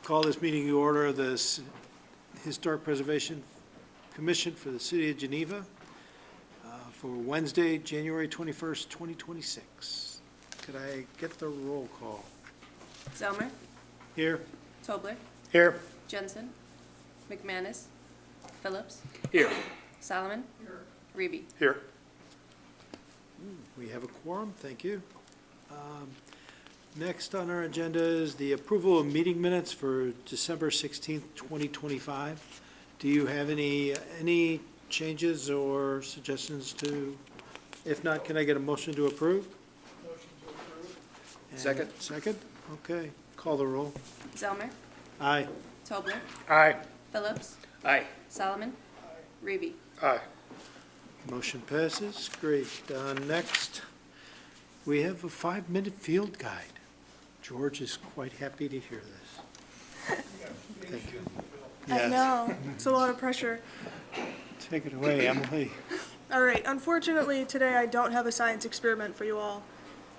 call this meeting to order of the Historic Preservation Commission for the City of Geneva for Wednesday, January 21st, 2026. Could I get the roll call? Zelmer, Here. Tobler, Here. Jensen, McManus, Phillips, Here. Solomon, Reby. Here. We have a quorum, thank you. Next on our agenda is the approval of meeting minutes for December 16th, 2025. Do you have any changes or suggestions to, if not, can I get a motion to approve? Motion to approve. Second. Second, okay. Call the roll. Zelmer, Aye. Tobler, Aye. Phillips, Aye. Solomon, Reby. Aye. Motion passes, great. Next, we have a 5-minute field guide. George is quite happy to hear this. Thank you. I Yes. know, it's a lot of pressure. Take it away, Emily. All right, unfortunately, today I don't have a science experiment for you all.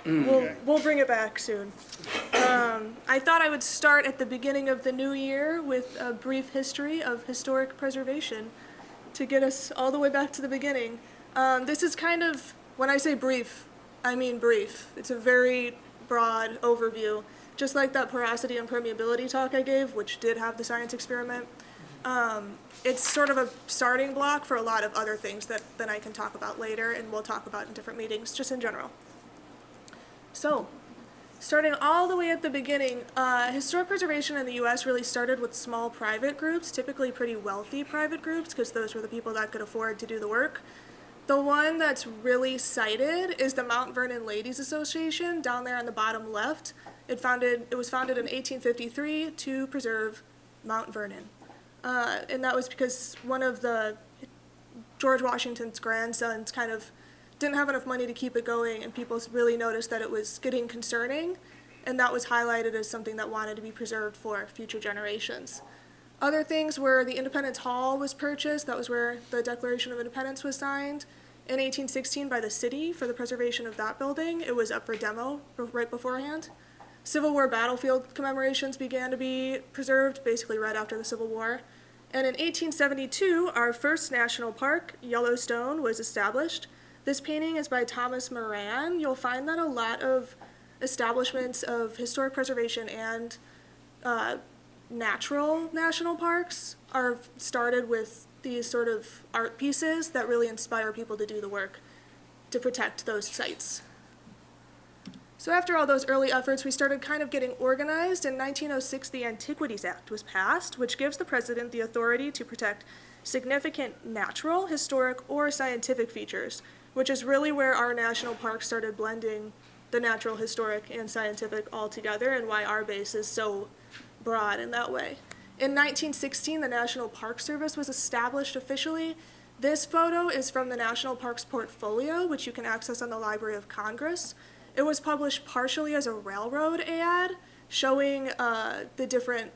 We'll bring it back soon. I thought I would start at the beginning of the new year with a brief history of historic preservation to get us all the way back to the beginning. This is kind of, when I say brief, I mean brief. It's a very broad overview, just like that porosity and permeability talk I gave, which did have the science experiment. It's sort of a starting block for a lot of other things that I can talk about later and we'll talk about in different meetings, just in general. So, starting all the way at the beginning, historic preservation in the US really started with small private groups, typically pretty wealthy private groups, because those were the people that could afford to do the work. The one that's really cited is the Mount Vernon Ladies Association, down there on the bottom left. It was founded in 1853 to preserve Mount Vernon. And that was because one of George Washington's grandsons kind of didn't have enough money to keep it going, and people really noticed that it was getting concerning, and that was highlighted as something that wanted to be preserved for future generations. Other things were the Independence Hall was purchased. That was where the Declaration of Independence was signed in 1816 by the city for the preservation of that building. It was up for demo right beforehand. Civil War battlefield commemorations began to be preserved basically right after the Civil War. And in 1872, our first national park, Yellowstone, was established. This painting is by Thomas Moran. You'll find that a lot of establishments of historic preservation and natural national parks are started with these sort of art pieces that really inspire people to do the work to protect those sites. So after all those early efforts, we started kind of getting organized. In 1906, the Antiquities Act was passed, which gives the president the authority to protect significant natural, historic, or scientific features, which is really where our national parks started blending the natural, historic, and scientific all together, and why our base is so broad in that way. In 1916, the National Park Service was established officially. This photo is from the National Parks Portfolio, which you can access on the Library of Congress. It was published partially as a railroad ad, showing the different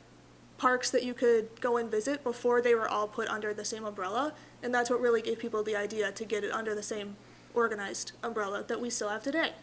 parks that you could go and visit before they were all put under the same umbrella, and that's what really gave people the idea to get it under the same organized umbrella that we still have today.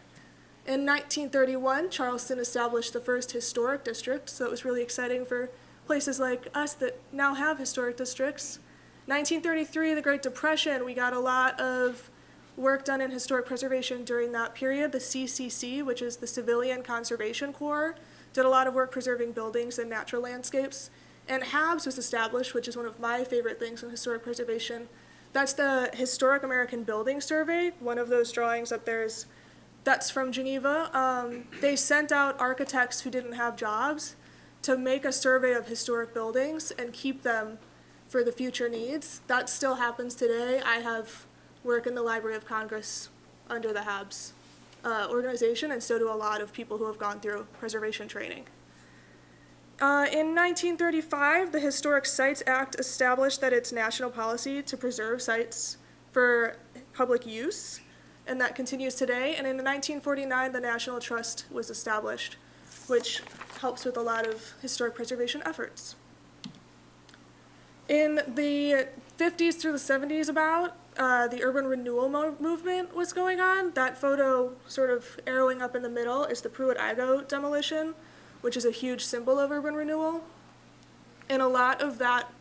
In 1931, Charleston established the first historic district, so it was really exciting for places like us that now have historic districts. 1933, the Great Depression, we got a lot of work done in historic preservation during that period. The CCC, which is the Civilian Conservation Corps, did a lot of work preserving buildings and natural landscapes. And HABS was established, which is one of my favorite things in historic preservation. That's the Historic American Building Survey. One of those drawings up there that's from Geneva. They sent out architects who didn't have jobs to make a survey of historic buildings and keep them for the future needs. That still happens today. I have work in the Library of Congress under the HABS organization, and so do a lot of people who have gone through preservation training. In 1935, the Historic Sites Act established that it's national policy to preserve sites for public use, and that continues today. And in 1949, the National Trust was established, which helps with a lot of historic preservation efforts. In the 50s through the 70s the urban renewal movement was going on. That photo sort of arrowing up in the middle is the Pruitt-Igoe demolition, which is a huge symbol of urban renewal. And a lot of that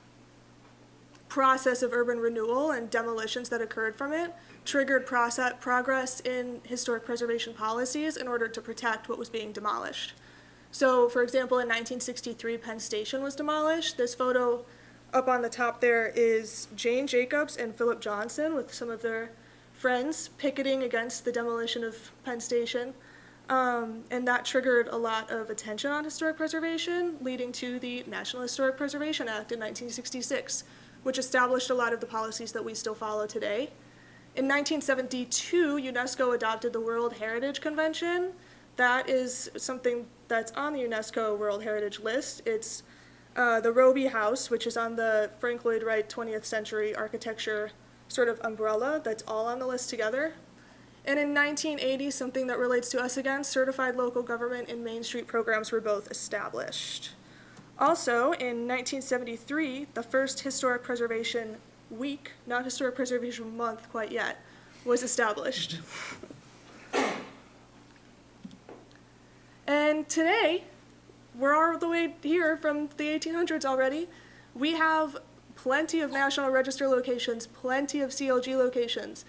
process of urban renewal and demolitions that occurred from it triggered progress in historic preservation policies in order to protect what was being demolished. So, for example, in 1963, Penn Station was demolished. This photo up on the top there is Jane Jacobs and Philip Johnson with some of their friends picketing against the demolition of Penn Station. And that triggered a lot of attention on historic preservation, leading to the National Historic Preservation Act in 1966, which established a lot of the policies that we still follow today. In 1972, UNESCO adopted the World Heritage Convention. That is something that's on the UNESCO World Heritage List. It's the Roby House, which is on the Frank Lloyd Wright 20th century architecture sort of umbrella that's all on the list together. And in 1980, something that relates to us again, certified local government and Main Street programs were both established. Also, in 1973, the first Historic Preservation Week, not Historic Preservation Month quite yet, was established. And today, we're all the way here from the 1800s already. We have plenty of National Register locations, plenty of CLG locations.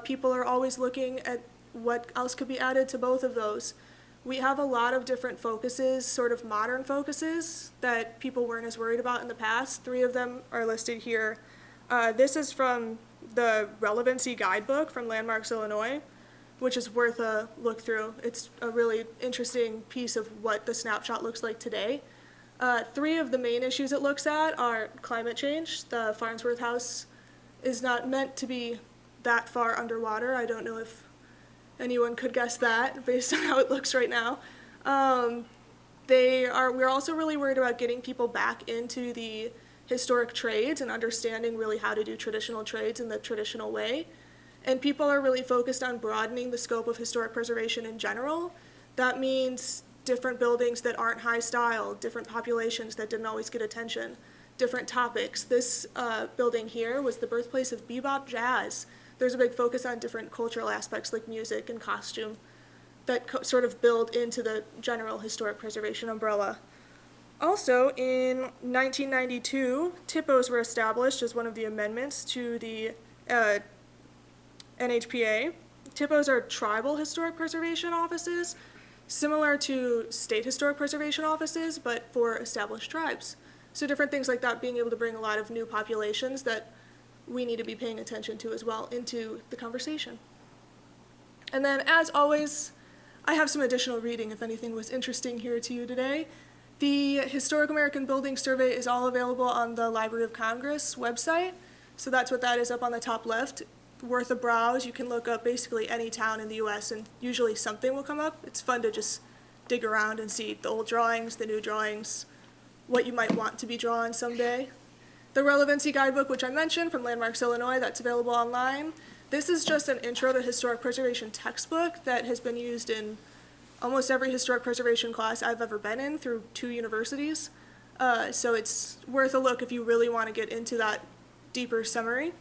People are always looking at what else could be added to both of those. We have a lot of different focuses, sort of modern focuses, that people weren't as worried about in the past. 3 of them are listed here. This is from the Relevancy Guidebook from Landmarks, Illinois, which is worth a look through. It's a really interesting piece of what the snapshot looks like today. 3 of the main issues it looks at are climate change. The Farnsworth House is not meant to be that far underwater. I don't know if anyone could guess that based on how it looks right now. We're also really worried about getting people back into the historic trades and understanding really how to do traditional trades in the traditional way. And people are really focused on broadening the scope of historic preservation in general. That means different buildings that aren't high style, different populations that didn't always get attention, different topics. This building here was the birthplace of bebop jazz. There's a big focus on different cultural aspects like music and costume that sort of build into the general historic preservation umbrella. Also, in 1992, TIPOs were established as one of the amendments to the NHPA. TIPOs are tribal historic preservation offices, similar to state historic preservation offices, but for established tribes. So different things like that, being able to bring a lot of new populations that we need to be paying attention to as well into the conversation. And then, as always, I have some additional reading if anything was interesting here to you today. The Historic American Building Survey is all available on the Library of Congress website. So that's what that is up on the top left. Worth a browse. You can look up basically any town in the US and usually something will come up. It's fun to just dig around and see the old drawings, the new drawings, what you might want to be drawn someday. The Relevancy Guidebook, which I mentioned, from Landmarks, Illinois, that's available online. This is just an intro to historic preservation textbook that has been used in almost every historic preservation class I've ever been in through 2 universities. So it's worth a look if you really want to get into that deeper summary.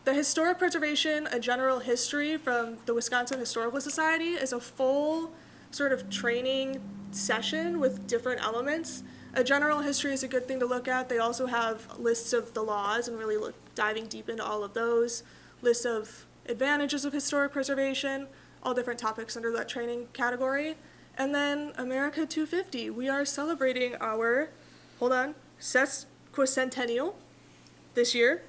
The Historic Preservation, A General History from the Wisconsin Historical Society is a full sort of training session with different elements. A general history is a good thing to look at. They also have lists of the laws and really diving deep into all of those, lists of advantages of historic preservation, all different topics under that training category. And then America 250, we are celebrating our, sesquicentennial this year.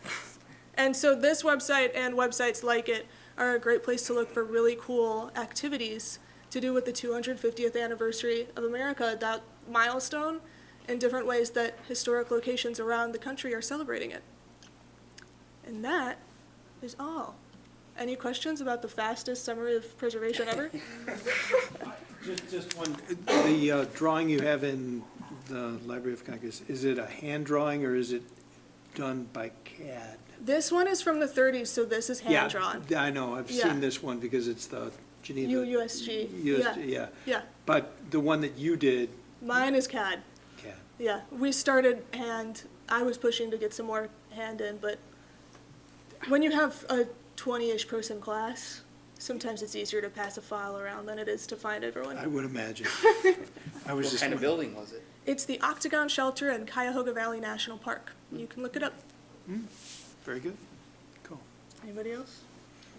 And so this website and websites like it are a great place to look for really cool activities to do with the 250th anniversary of America, that milestone, and different ways that historic locations around the country are celebrating it. And that is all. Any questions about the fastest summary of preservation ever? Just one, the drawing you have in the Library of Congress, is it a hand drawing or is it done by CAD? This one is from the 30s, so this is hand-drawn. Yeah, I know, I've Yeah. seen this one because it's the Geneva. USG. Yeah. Yeah. But the one that you did, Mine is CAD. CAD. Yeah, we started hand. I was pushing to get some more hand in, but when you have a 20-ish person class, Sometimes it's easier to pass a file around than it is to find everyone. I would imagine. I was What just kind of wondering. building was it? It's the Octagon Shelter in Cuyahoga Valley National Park. You can look it up. Very good. Cool. Anybody else?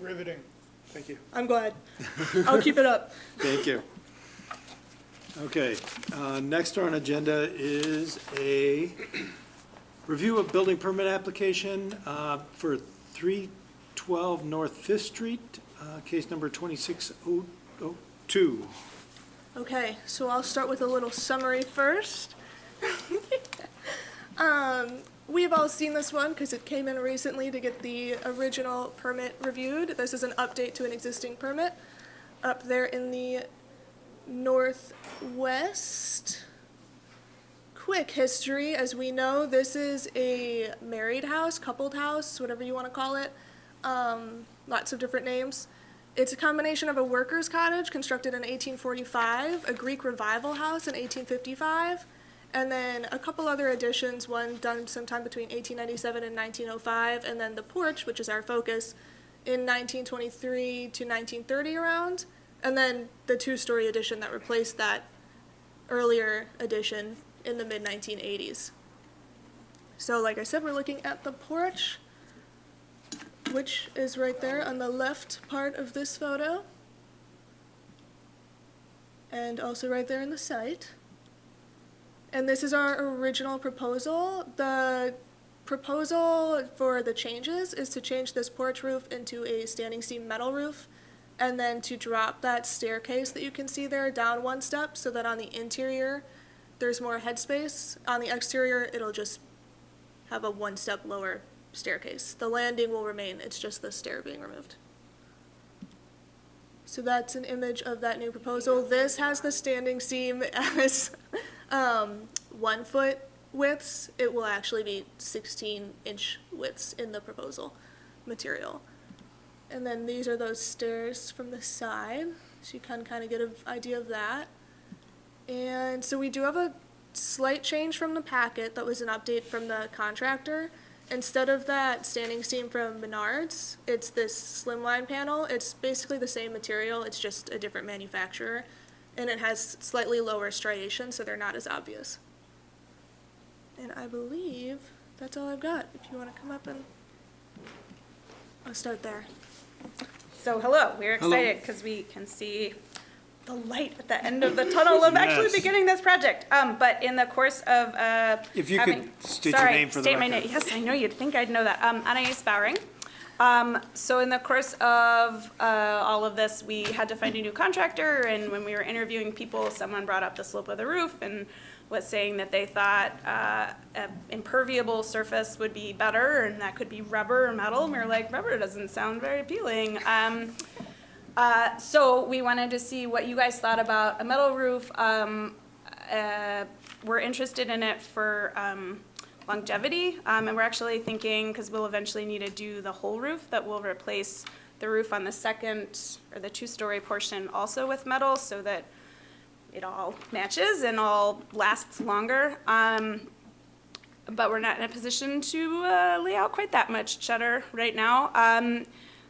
Riveting. Thank you. I'm glad. I'll keep it up. Thank you. Okay, next on agenda is a review of building permit application for 312 North Fifth Street, case number 26002. Okay, so I'll start with a little summary first. We've all seen this one because it came in recently to get the original permit reviewed. This is an update to an existing permit up there in the northwest. Quick history, as we know, this is a married house, coupled house, whatever you want to call it. Lots of different names. It's a combination of a workers' cottage constructed in 1845, a Greek revival house in 1855, and then a couple other additions, one done sometime between 1897 and 1905, and then the porch, which is our focus, in 1923 to 1930 around, and then the two-story addition that replaced that earlier addition in the mid-1980s. So like I said, we're looking at the porch, which is right there on the left part of this photo, and also right there in the site. And this is our original proposal. The proposal for the changes is to change this porch roof into a standing seam metal roof, and then to drop that staircase that you can see there down one step so that on the interior there's more headspace. On the exterior, it'll just have a one step lower staircase. The landing will remain, it's just the stair being removed. So that's an image of that new proposal. This has the standing seam as 1 foot widths. It will actually be 16-inch widths in the proposal material. And then these are those stairs from the side, so you can kind of get an idea of that. And so we do have a slight change from the packet that was an update from the contractor. Instead of that standing seam from Menards, it's this slimline panel. It's basically the same material, it's just a different manufacturer. And it has slightly lower striations, so they're not as obvious. And I believe that's all I've got. If you want to come up and I'll start there. So hello, we're Hello. excited because we can see the light at the end of the tunnel of actually Yes. beginning this project. But in the course of If you having, could state your name for the state my record. name. Yes, I know you'd think I'd know that. Anais Bowering. So in the course of all of this, we had to find a new contractor, and when we were interviewing people, someone brought up the slope of the roof and was saying that they thought an impermeable surface would be better, and that could be rubber or metal. And we were like, rubber doesn't sound very appealing. So we wanted to see what you guys thought about a metal roof. We're interested in it for longevity, and we're actually thinking, because we'll eventually need to do the whole roof, that we'll replace the roof on the second or the two-story portion also with metal so that it all matches and all lasts longer. But we're not in a position to lay out quite that much cheddar right now.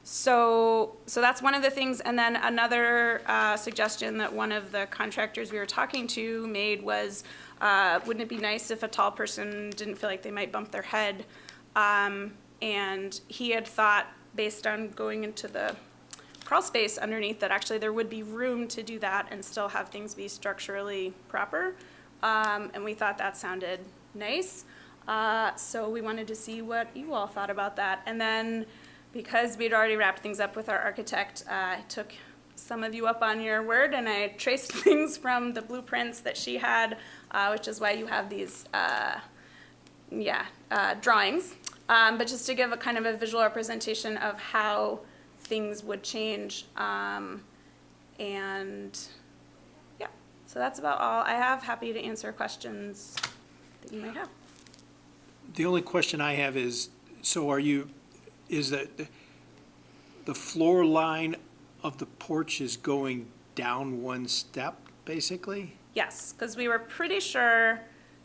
So that's one of the things. And then another suggestion that one of the contractors we were talking to made was, wouldn't it be nice if a tall person didn't feel like they might bump their head? And he had thought, based on going into the crawl space underneath, that actually there would be room to do that and still have things be structurally proper. And we thought that sounded nice. So we wanted to see what you all thought about that. And then, because we'd already wrapped things up with our architect, I took some of you up on your word, and I traced things from the blueprints that she had, which is why you have these drawings. But just to give a kind of a visual representation of how things would change. And yeah, so that's about all I have. Happy to answer questions that you might have. The only question I have is, so is that the floor line of the porch is going down one step, basically? Yes, because we were pretty sure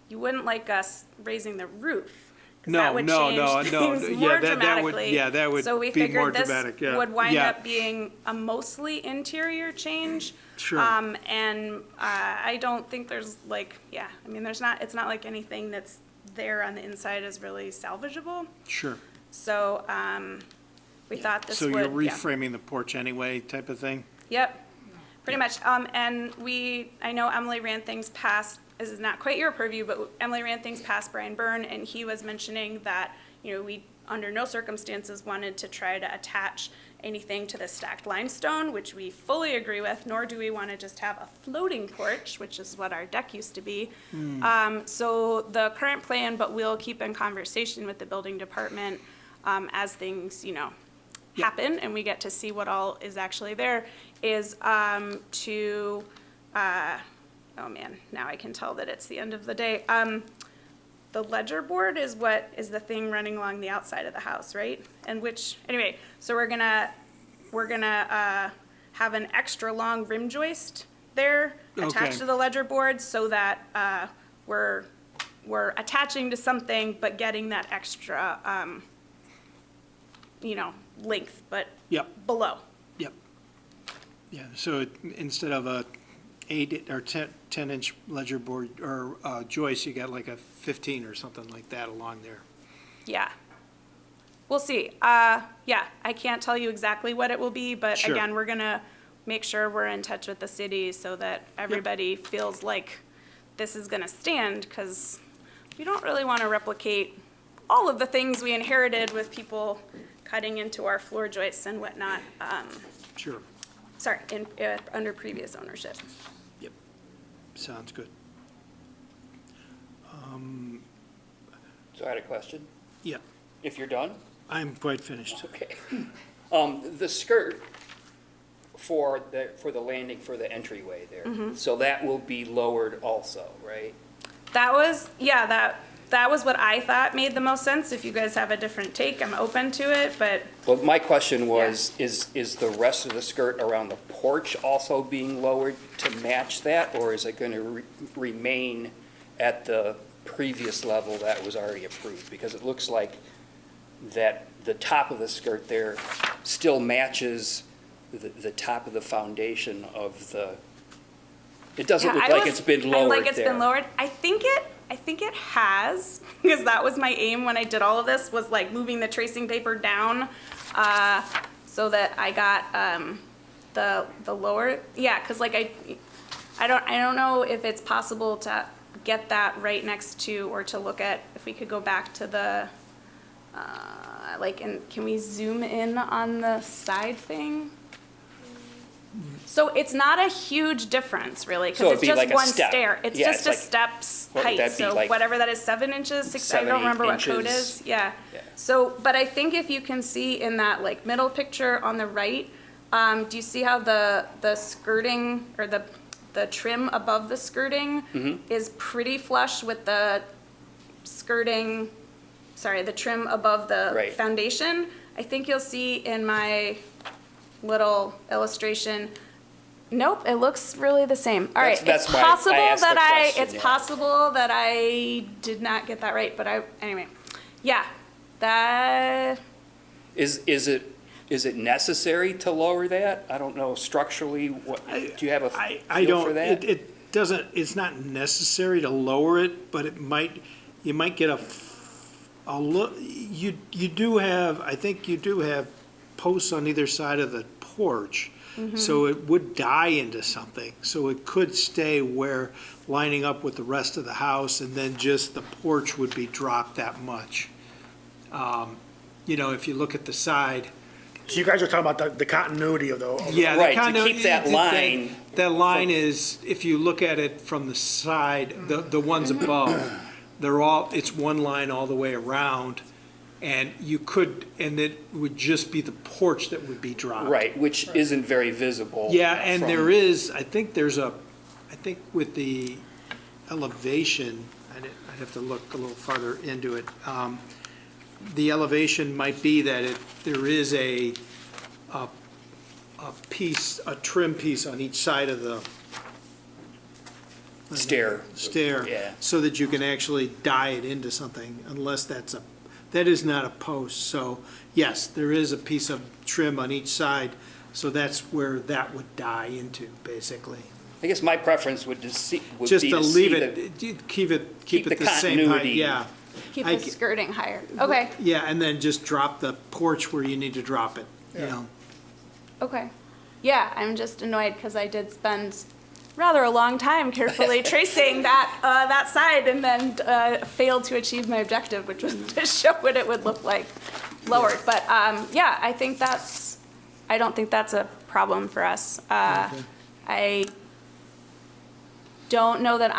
you wouldn't like us raising the roof. 'cause that No, would no, change no, no. things Yeah, more that would- dramatically. yeah, that would So we be more figured this dramatic, yeah. would wind Yeah. up being a mostly interior change. Sure. And I don't think there's like, yeah, I mean, it's not like anything that's there on the inside is really salvageable. Sure. So, we thought this So would, you're yeah. reframing the porch anyway type of thing? Yep, pretty much. And I know Emily ran things past, this is not quite your purview, but Emily ran things past Brian Byrne, and he was mentioning that, we, under no circumstances, wanted to try to attach anything to the stacked limestone, which we fully agree with, nor do we want to just have a floating porch, which is what our deck used to be. So the current plan, but we'll keep in conversation with the building department as things, happen and we get to see what all is actually there, is oh man, now I can tell that it's the end of the day. The ledger board is what is the thing running along the outside of the house, right? And anyway, so we're gonna have an extra long rim joist there attached Okay. to the ledger board so that we're attaching to something but getting that extra length, but Yep, below. yep. Yeah, so instead of a 8 or 10-inch ledger board or joist, you got like a 15 or something like that along there. Yeah. We'll see. Yeah, I can't tell you exactly what it will be, but Sure. again, we're gonna make sure we're in touch with the city so that everybody feels like this is gonna stand, because we don't really want to replicate all of the things we inherited with people cutting into our floor joists and whatnot, Sure, under previous ownership. yep. Sounds good. So I had a question. Yeah, If you're done? I'm quite finished. Okay. The skirt for the landing for the entryway there, so that will be lowered also, right? That was what I thought made the most sense. If you guys have a different take, I'm open to it, but Well, my question was, is the rest of the skirt around the porch also being lowered to match that? Or is it going to remain at the previous level that was already approved? Because it looks like that the top of the skirt there still matches the top of the foundation of it doesn't look like it's been lowered Like it's there. been lowered. I think it has, because that was my aim when I did all of this, was like moving the tracing paper down, so that I got, the lower, yeah, because like I don't know if it's possible to get that right next to, or to look at, if we could go back to the, can we zoom in on the side thing? So it's not a huge difference, really, So because it'd it's be like just a one step. stair. It's Yeah, just it's a like- step's what would height, that be, so like whatever that is, 7 inches, 6, I 7, don't 8 remember what code inches? is, yeah. Yeah. So, but I think if you can see in that like middle picture on the right, do you see how the skirting, or the trim above the skirting Mm-hmm. is pretty flush with the skirting, the trim above the Right. foundation? I think you'll see in my little illustration, nope, it looks really the same. All right, That's it's why I possible asked the that question, it's yeah. possible that I did not get that right, but anyway, yeah, that, Is it necessary to lower that? I don't know structurally, do you have a I feel for don't, that? it doesn't, it's not necessary to lower it, but you might get you do have, I think you do have posts on either side of the porch. So it would die into something. So it could stay lining up with the rest of the house, and then just the porch would be dropped that much. If you look at the side, So you guys are talking about the continuity of the. yeah, Right, to keep that line That line is, if you look at it from the side, the ones above, it's one line all the way around, and it would just be the porch that would be dropped. Right, which isn't very visible. Yeah, and from- there is, I think with the elevation, I'd have to look a little farther into it. The elevation might be that there is a trim piece on each side of the Stair. stair. Yeah. So that you can actually die it into something, unless that's a that is not a post, so, yes, there is a piece of trim on each side, so that's where that would die into, basically. I guess my preference would just see, would Just be to to leave see it, the, keep it keep the the same height, continuity. yeah. Keep I the g- skirting higher. Okay, Yeah, and then just drop the porch where you need to drop it, you Yeah. know? okay. Yeah, I'm just annoyed because I did spend rather a long time carefully tracing that side and then failed to achieve my objective, which was to show what it would look like lowered. But yeah, I don't think that's a problem for us. I don't know that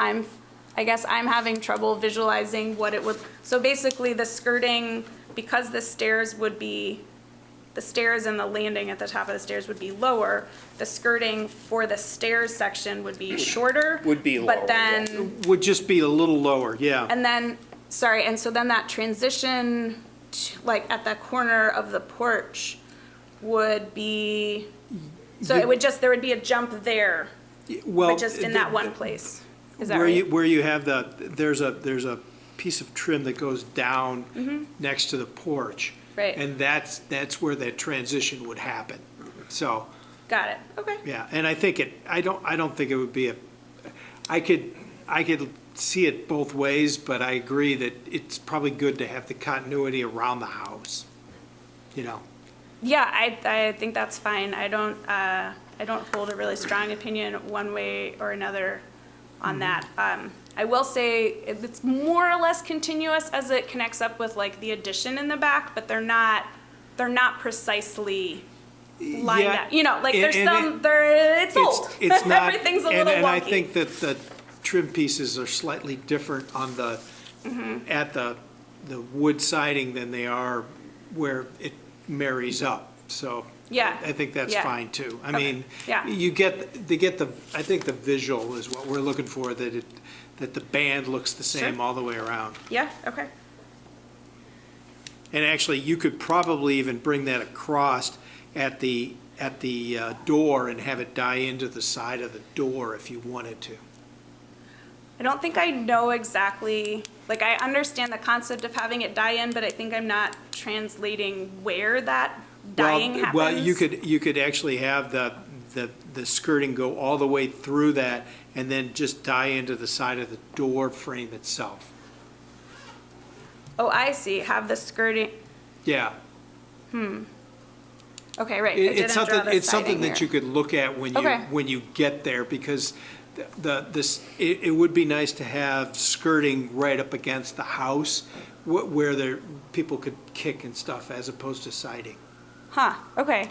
I guess I'm having trouble visualizing what it would, so basically the skirting, because the stairs and the landing at the top of the stairs would be lower, the skirting for the stairs section would be shorter. Would be lower, But then, Would just be a little lower, yeah. and then, sorry, and so then that transition, like at the corner of the porch would be, so it would just, there would be a jump there, Well, but just in that one place. Is that Where you, right? where you have there's a piece of trim that goes down next to the porch. Mm-hmm. Right. And that's where that transition would happen. So, Got it, okay. yeah, and I think I don't think it would be I could see it both ways, but I agree that it's probably good to have the continuity around the house, you know? Yeah, I think that's fine. I don't hold a really strong opinion one way or another on that. I will say it's more or less continuous as it connects up with like the addition in the back, but they're not precisely lined Yeah, up. You know, like there's and it's old. It's not. Everything's a little and wonky. I think that the trim pieces are slightly different on the, at the wood siding than they are where it marries up, so. Yeah, I think that's yeah. fine too. I Okay, mean, yeah. you get I think the visual is what we're looking for, that the band looks the same Sure. all the way around. Yeah, okay. And actually, you could probably even bring that across at the door and have it die into the side of the door if you wanted to. I don't think I know exactly, like I understand the concept of having it die in, but I think I'm not translating where that dying happens. Well, you could actually have the skirting go all the way through that and then just die into the side of the door frame itself. Oh, I see, have the skirting, Yeah. okay, right. I It's didn't draw something, the it's something siding that here. you could look at Okay. when you get there, because it would be nice to have skirting right up against the house where people could kick and stuff as opposed to siding. Huh, okay.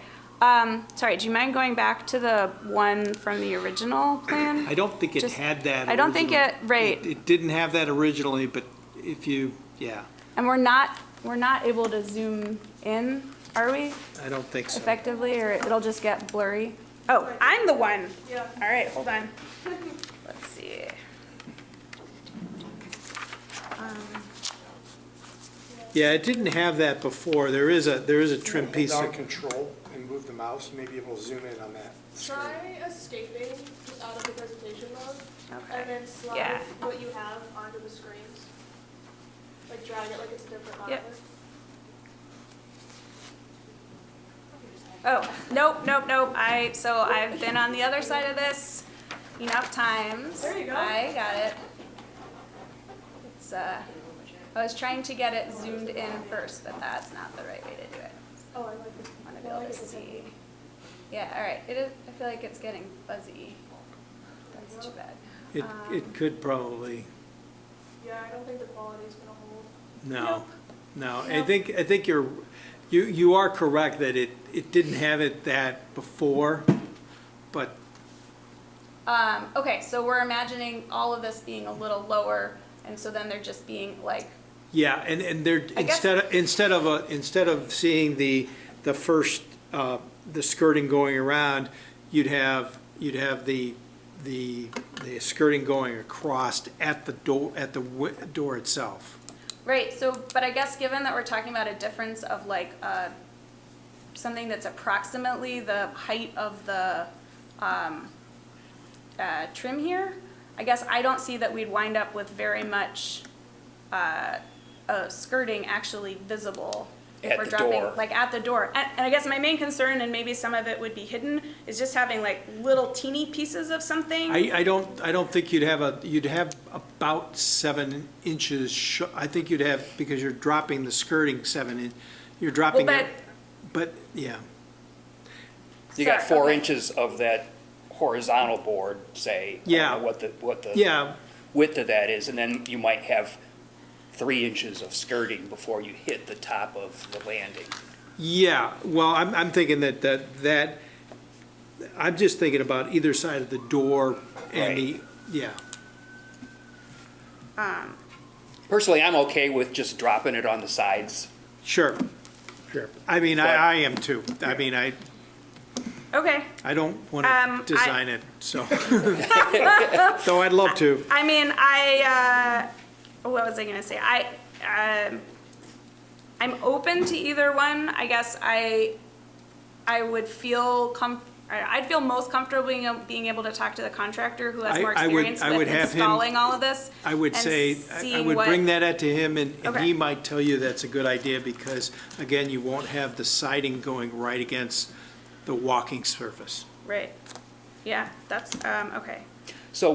Sorry, do you mind going back to the one from the original plan? I don't think it Just- had that. I don't think originally. it- right. It didn't have that originally, but if you, yeah, And we're not able to zoom in, are we, I don't think so. effectively, or it'll just get blurry? Oh, I'm the one. Yeah. All right, hold on. Let's see. Yeah, it didn't have that before. There is a trim piece. Hold down Control and move the mouse, you may be able to zoom in on that screen. Try escaping just out of the presentation mode, Okay. and then slide Yeah. what you have onto the screens. Like drag it like it's a different Yep. monitor. Oh, nope. So I've been on the other side of this enough times. There you go. I got it. It's, I was trying to get it zoomed in first, but that's not the right way to do it. Oh, I like this. I want to be able to see. Yeah, all right. It is, I feel like it's getting fuzzy. That's too bad. It could probably, Yeah, I don't think the quality's gonna hold. no. I think you are correct that it didn't have it that before, but Okay, so we're imagining all of this being a little lower, and so then they're just being like, yeah, and they're, I guess- instead of seeing the first, the skirting going around, you'd have the skirting going across at the door itself. right, so, but I guess given that we're talking about a difference of like, something that's approximately the height of the, trim here, I guess I don't see that we'd wind up with very much, skirting actually visible. If At we're the dropping, door. like at the door. And I guess my main concern, and maybe some of it would be hidden, is just having like little teeny pieces of something. I don't think you'd have about 7 inches, I think you'd have, because you're dropping the skirting 7 in, you're dropping Well, it, but, yeah. You got Sorry, 4 okay. inches of that horizontal board, say. I don't Yeah. know what the Yeah, width of that is, and then you might have 3 inches of skirting before you hit the top of the landing. yeah, well, I'm thinking that, I'm just thinking about either side of the door and the, yeah. Personally, I'm okay with just dropping it on the sides. Sure, sure. I mean, I am too. I mean, Okay. I don't want I- to design it, so. Though I'd love to. I mean, what was I gonna say? I'm open to either one. I guess I would feel I'd feel most comfortable being able to talk to the contractor who has more I would- experience I would with have him- installing all of this. I would and say, I seeing would what- bring that out to him, and Okay. he might tell you that's a good idea, because, again, you won't have the siding going right against the walking surface. Right. Yeah, that's, okay. So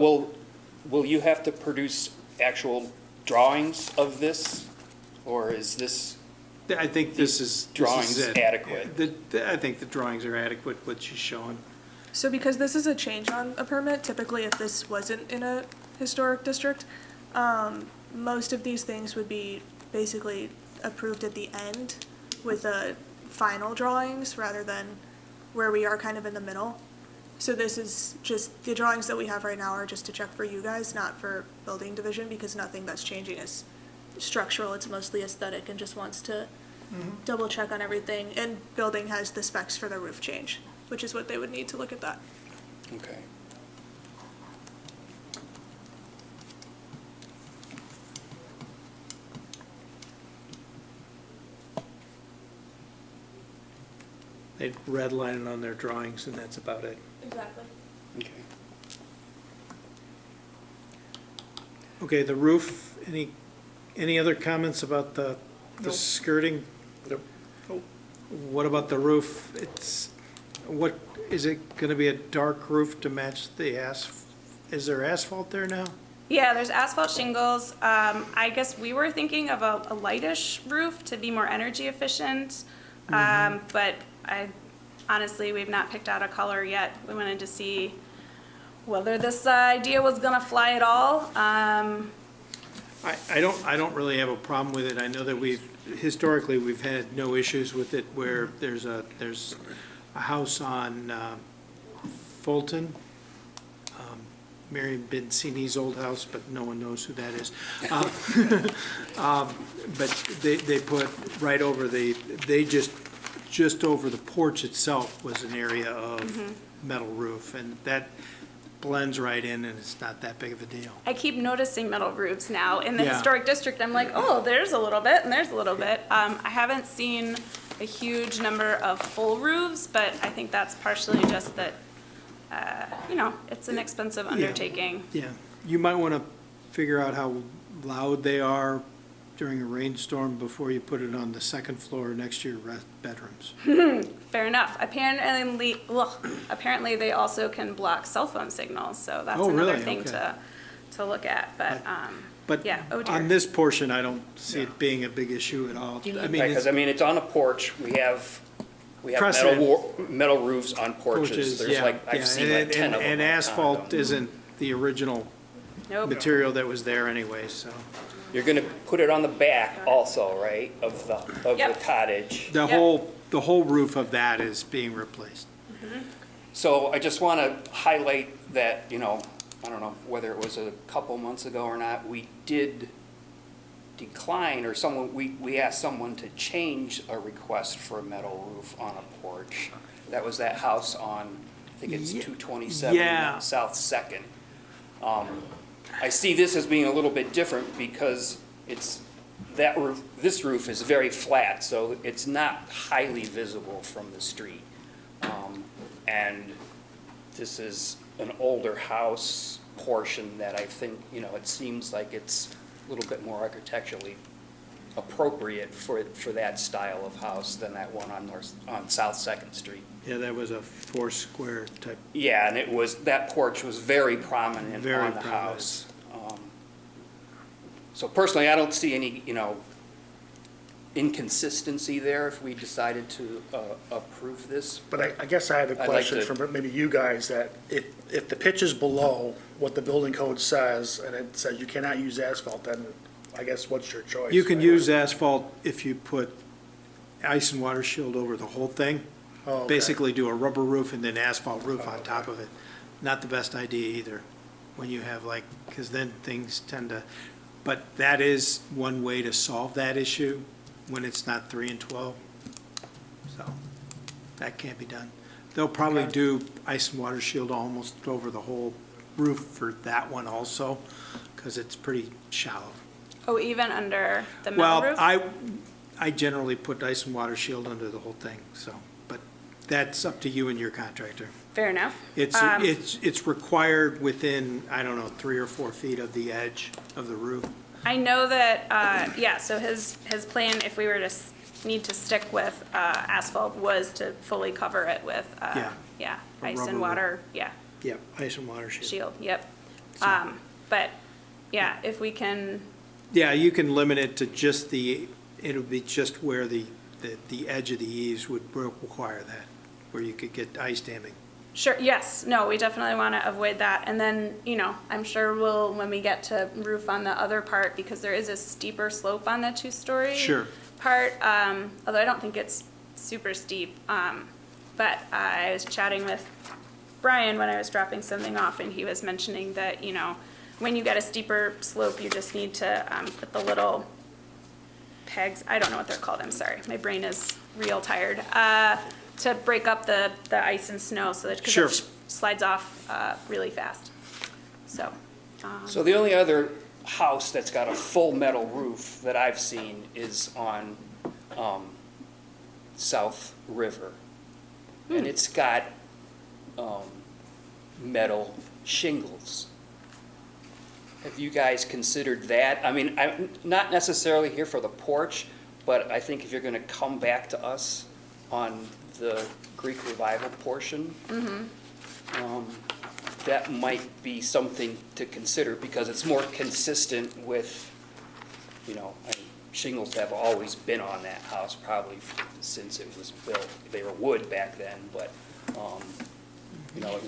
will you have to produce actual drawings of this? Or is this, I think this is Drawings it. adequate. I think the drawings are adequate, what she's showing. So because this is a change on a permit, typically if this wasn't in a historic district, most of these things would be basically approved at the end with the final drawings rather than where we are kind of in the middle. So this is just, the drawings that we have right now are just to check for you guys, not for building division, because nothing that's changing is structural, it's mostly aesthetic and just wants to double check on everything. And building has the specs for the roof change, which is what they would need to look at that. okay. They'd redline it on their drawings, and that's about it. Exactly. Okay. Okay, the roof, any other comments about the Nope. skirting? Nope. What about the roof? Is it gonna be a dark roof to match the is there asphalt there now? Yeah, there's asphalt shingles. I guess we were thinking of a lightish roof to be more energy efficient. But honestly, we've not picked out a color yet. We wanted to see whether this idea was gonna fly at all. I don't really have a problem with it. I know that historically, we've had no issues with it where there's a house on Fulton, Mary Bencini's old house, but no one knows who that is. But they put right over just over the porch itself was an area of metal roof, and that blends right in, and it's not that big of a deal. I keep noticing metal roofs now in the Yeah. historic district. I'm like, oh, there's a little bit and there's a little bit. I haven't seen a huge number of full roofs, but I think that's partially just that, it's an expensive undertaking. Yeah, you might want to figure out how loud they are during a rainstorm before you put it on the second floor next to your bedrooms. Fair enough. Apparently they also can block cell phone signals, so that's Oh, another really? thing Okay. to look at, but, But yeah, oh dear. on this portion, I don't see it being a big issue at all. I mean, Because, it's on a porch, we have Precedent. metal roofs on porches. There's yeah, like, yeah, I've seen like 10 of them. And on asphalt condo. isn't the original Nope. material that was there anyway, so. You're gonna put it on the back also, right, of the Yep. cottage? The Yep. whole roof of that is being replaced. So I just want to highlight that, I don't know whether it was a couple months ago or not, we did decline, or we asked someone to change a request for a metal roof on a porch. That was that house on, I think it's Ye- 227 yeah. South Second. I see this as being a little bit different because this roof is very flat, so it's not highly visible from the street. And this is an older house portion that I think, it seems like it's a little bit more architecturally appropriate for that style of house than that one on South Second Street. Yeah, that was a four square type. Yeah, and that porch was very prominent Very on the prominent. house. So personally, I don't see any, inconsistency there if we decided to approve this. But I guess I have a I'd like question to- for maybe you guys, that if the pitch is below what the building code says, and it says you cannot use asphalt, then I guess what's your choice? You can use asphalt if you put ice and water shield over the whole thing. Oh, okay. Basically do a rubber roof and then asphalt roof on top of it. Not the best idea either, when you have because then things tend to, but that is one way to solve that issue when it's not 3 and 12. So that can't be done. They'll probably do ice and water shield almost over the whole roof for that one also, because it's pretty shallow. Oh, even under the metal Well, roof? I generally put ice and water shield under the whole thing, so, but that's up to you and your contractor. Fair enough. It's required within, I don't know, 3 or 4 feet of the edge of the roof. I know that, so his plan, if we were to need to stick with asphalt, was to fully cover it with, Yeah. A ice rubber and water, Yep, ice and water shield. shield, yep. So- But, yeah, if we can, Yeah, you can limit it to just it'll be just where the edge of the eaves would require that, where you could get ice damming. sure, yes, no, we definitely want to avoid that. And then, I'm sure when we get to roof on the other part, because there is a steeper slope on the two-story Sure. part, although I don't think it's super steep. But I was chatting with Brian when I was dropping something off, and he was mentioning that, when you get a steeper slope, you just need to put the little pegs, I don't know what they're called, I'm sorry, my brain is real tired, to break up the ice and snow so that, Sure. because it slides off really fast. So, So the only other house that's got a full metal roof that I've seen is on South River. And it's got metal shingles. Have you guys considered that? I mean, I'm not necessarily here for the porch, but I think if you're gonna come back to us on the Greek revival portion, that might be something to consider, because it's more consistent with, I mean, shingles have always been on that house, probably since it was built. They were wood back then, but,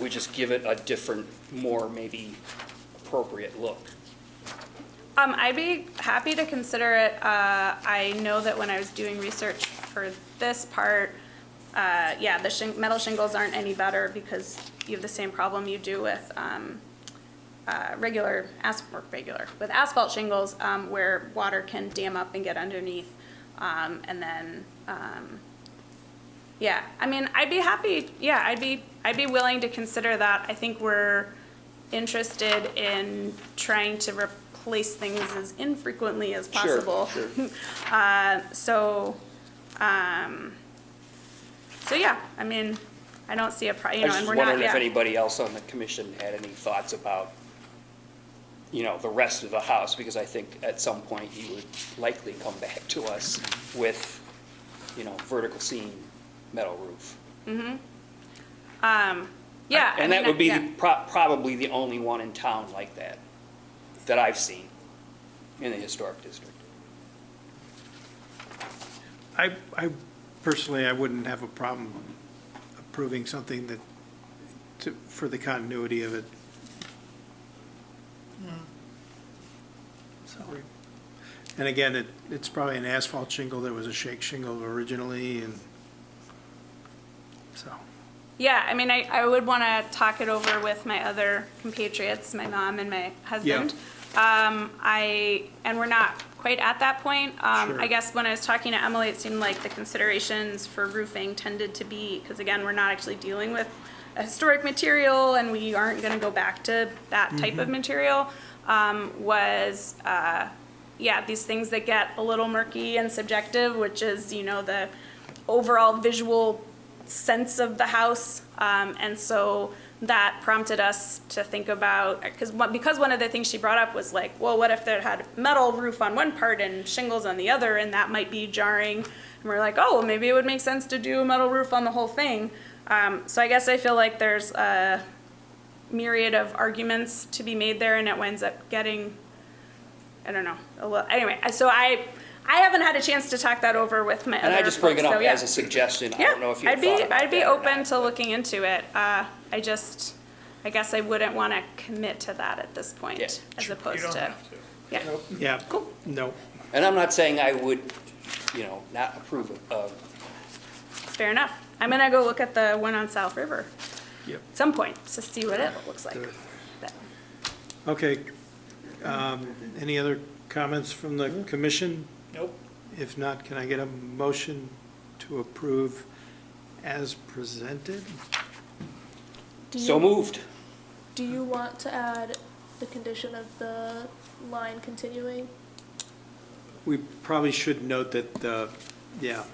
we just give it a different, more maybe appropriate look. I'd be happy to consider it. I know that when I was doing research for this part, the metal shingles aren't any better because you have the same problem you do with with asphalt shingles, where water can dam up and get underneath, and then I mean, I'd be happy. Yeah, I'd be willing to consider that. I think we're interested in trying to replace things as infrequently as possible. Sure. So yeah, I mean, I don't see a I was and just we're not, wondering if yeah. anybody else on the commission had any thoughts about, the rest of the house, because I think at some point you would likely come back to us with, vertical seam metal roof. Yeah. And that would be yeah. probably the only one in town like that I've seen in the historic district. I personally, I wouldn't have a problem approving something for the continuity of it. So, and again, it's probably an asphalt shingle. There was a shake shingle originally, and so. Yeah, I mean, I would want to talk it over with my other compatriots, my mom and my husband. And we're not quite at that point. Sure. I guess when I was talking to Emily, it seemed like the considerations for roofing tended to be, because again, we're not actually dealing with a historic material and we aren't going to go back to that type of material, these things that get a little murky and subjective, which is, the overall visual sense of the house. And so that prompted us to think about, because one of the things she brought up was like, well, what if there had metal roof on one part and shingles on the other, and that might be jarring? And we're like, oh, well, maybe it would make sense to do a metal roof on the whole thing. So I guess I feel like there's a myriad of arguments to be made there, and it winds up getting, I don't know, anyway, so I haven't had a chance to talk that over with my other And I just bring it folks, up so, yeah. as a suggestion. I Yeah, don't know if you've I'd be, thought about I'd be that or open not. to looking into it. I guess I wouldn't want to commit to that at this point, Yeah. as opposed You don't to, have to. yeah. Yeah. Cool. No. And I'm not saying I would, not approve of, Fair enough. I'm gonna go look at the one on South River Yep. at some point to see what it looks like. Good. But- Okay. Any other comments from the commission? Nope. If not, can I get a motion to approve as presented? so moved. Do you want to add the condition of the line continuing? We probably should note that, yeah,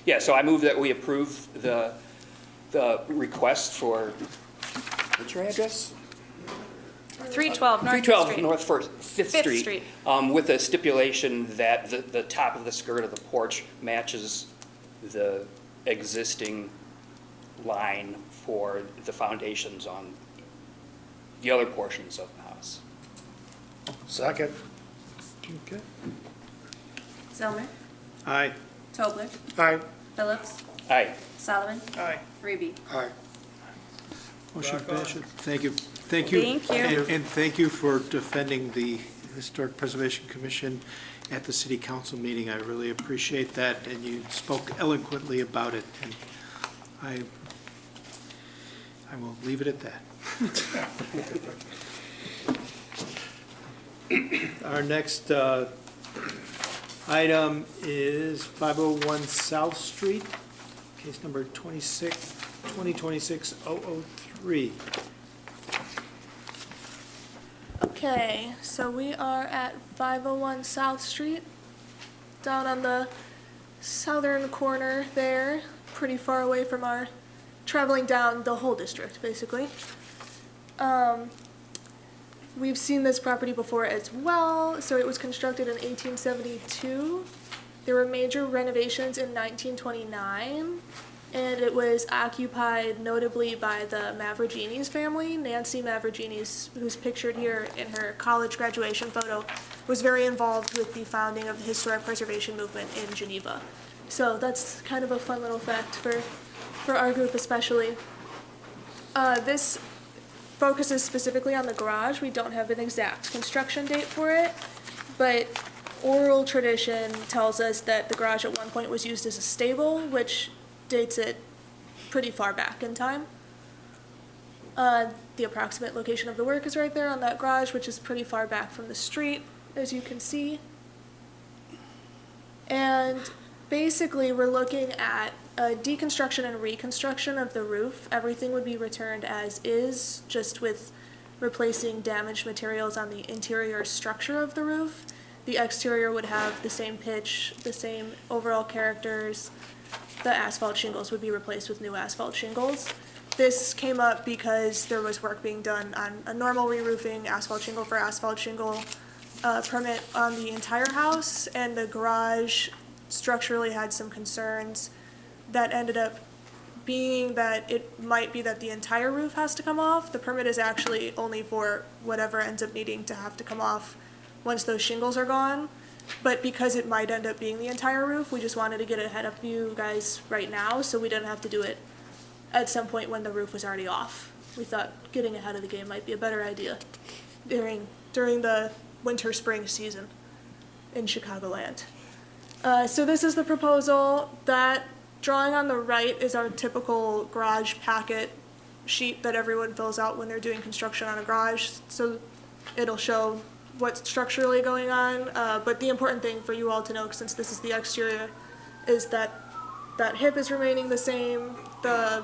Yeah, so I move that we approve the request for, what's your address? 312 North 312 Street. North Fifth Fifth Street. Street. With a stipulation that the top of the skirt of the porch matches the existing line for the foundations on the other portions of the house. Second. okay. Zelmer, Aye. Tobler, Aye. Phillips, Aye. Solomon, Aye. Ruby. Aye. Motion passes. Thank you. Thank you. And thank you for defending the Historic Preservation Commission at the city council meeting. I really appreciate that, and you spoke eloquently about it, and I will leave it at that. Our next item is 501 South Street, case number 2026-003. Okay, so we are at 501 South Street, down on the southern corner there, pretty far away from our, traveling down the whole district, basically. We've seen this property before as well. So it was constructed in 1872. There were major renovations in 1929, and it was occupied notably by the Mavroginis family. Nancy Mavroginis, who's pictured here in her college graduation photo, was very involved with the founding of the historic preservation movement in Geneva. So that's kind of a fun little fact for our group especially. This focuses specifically on the garage. We don't have an exact construction date for it, but oral tradition tells us that the garage at one point was used as a stable, which dates it pretty far back in time. The approximate location of the work is right there on that garage, which is pretty far back from the street, as you can see. And basically, we're looking at a deconstruction and reconstruction of the roof. Everything would be returned as is, just with replacing damaged materials on the interior structure of the roof. The exterior would have the same pitch, the same overall characters. The asphalt shingles would be replaced with new asphalt shingles. This came up because there was work being done on a normal re-roofing, asphalt shingle for asphalt shingle permit on the entire house, and the garage structurally had some concerns that ended up being that it might be that the entire roof has to come off. The permit is actually only for whatever ends up needing to have to come off once those shingles are gone. But because it might end up being the entire roof, we just wanted to get ahead of you guys right now so we didn't have to do it at some point when the roof was already off. We thought getting ahead of the game might be a better idea during the winter-spring season in Chicagoland. So this is the proposal. That drawing on the right is our typical garage packet sheet that everyone fills out when they're doing construction on a garage. So it'll show what's structurally going on. But the important thing for you all to know, since this is the exterior, is that that hip is remaining the same, the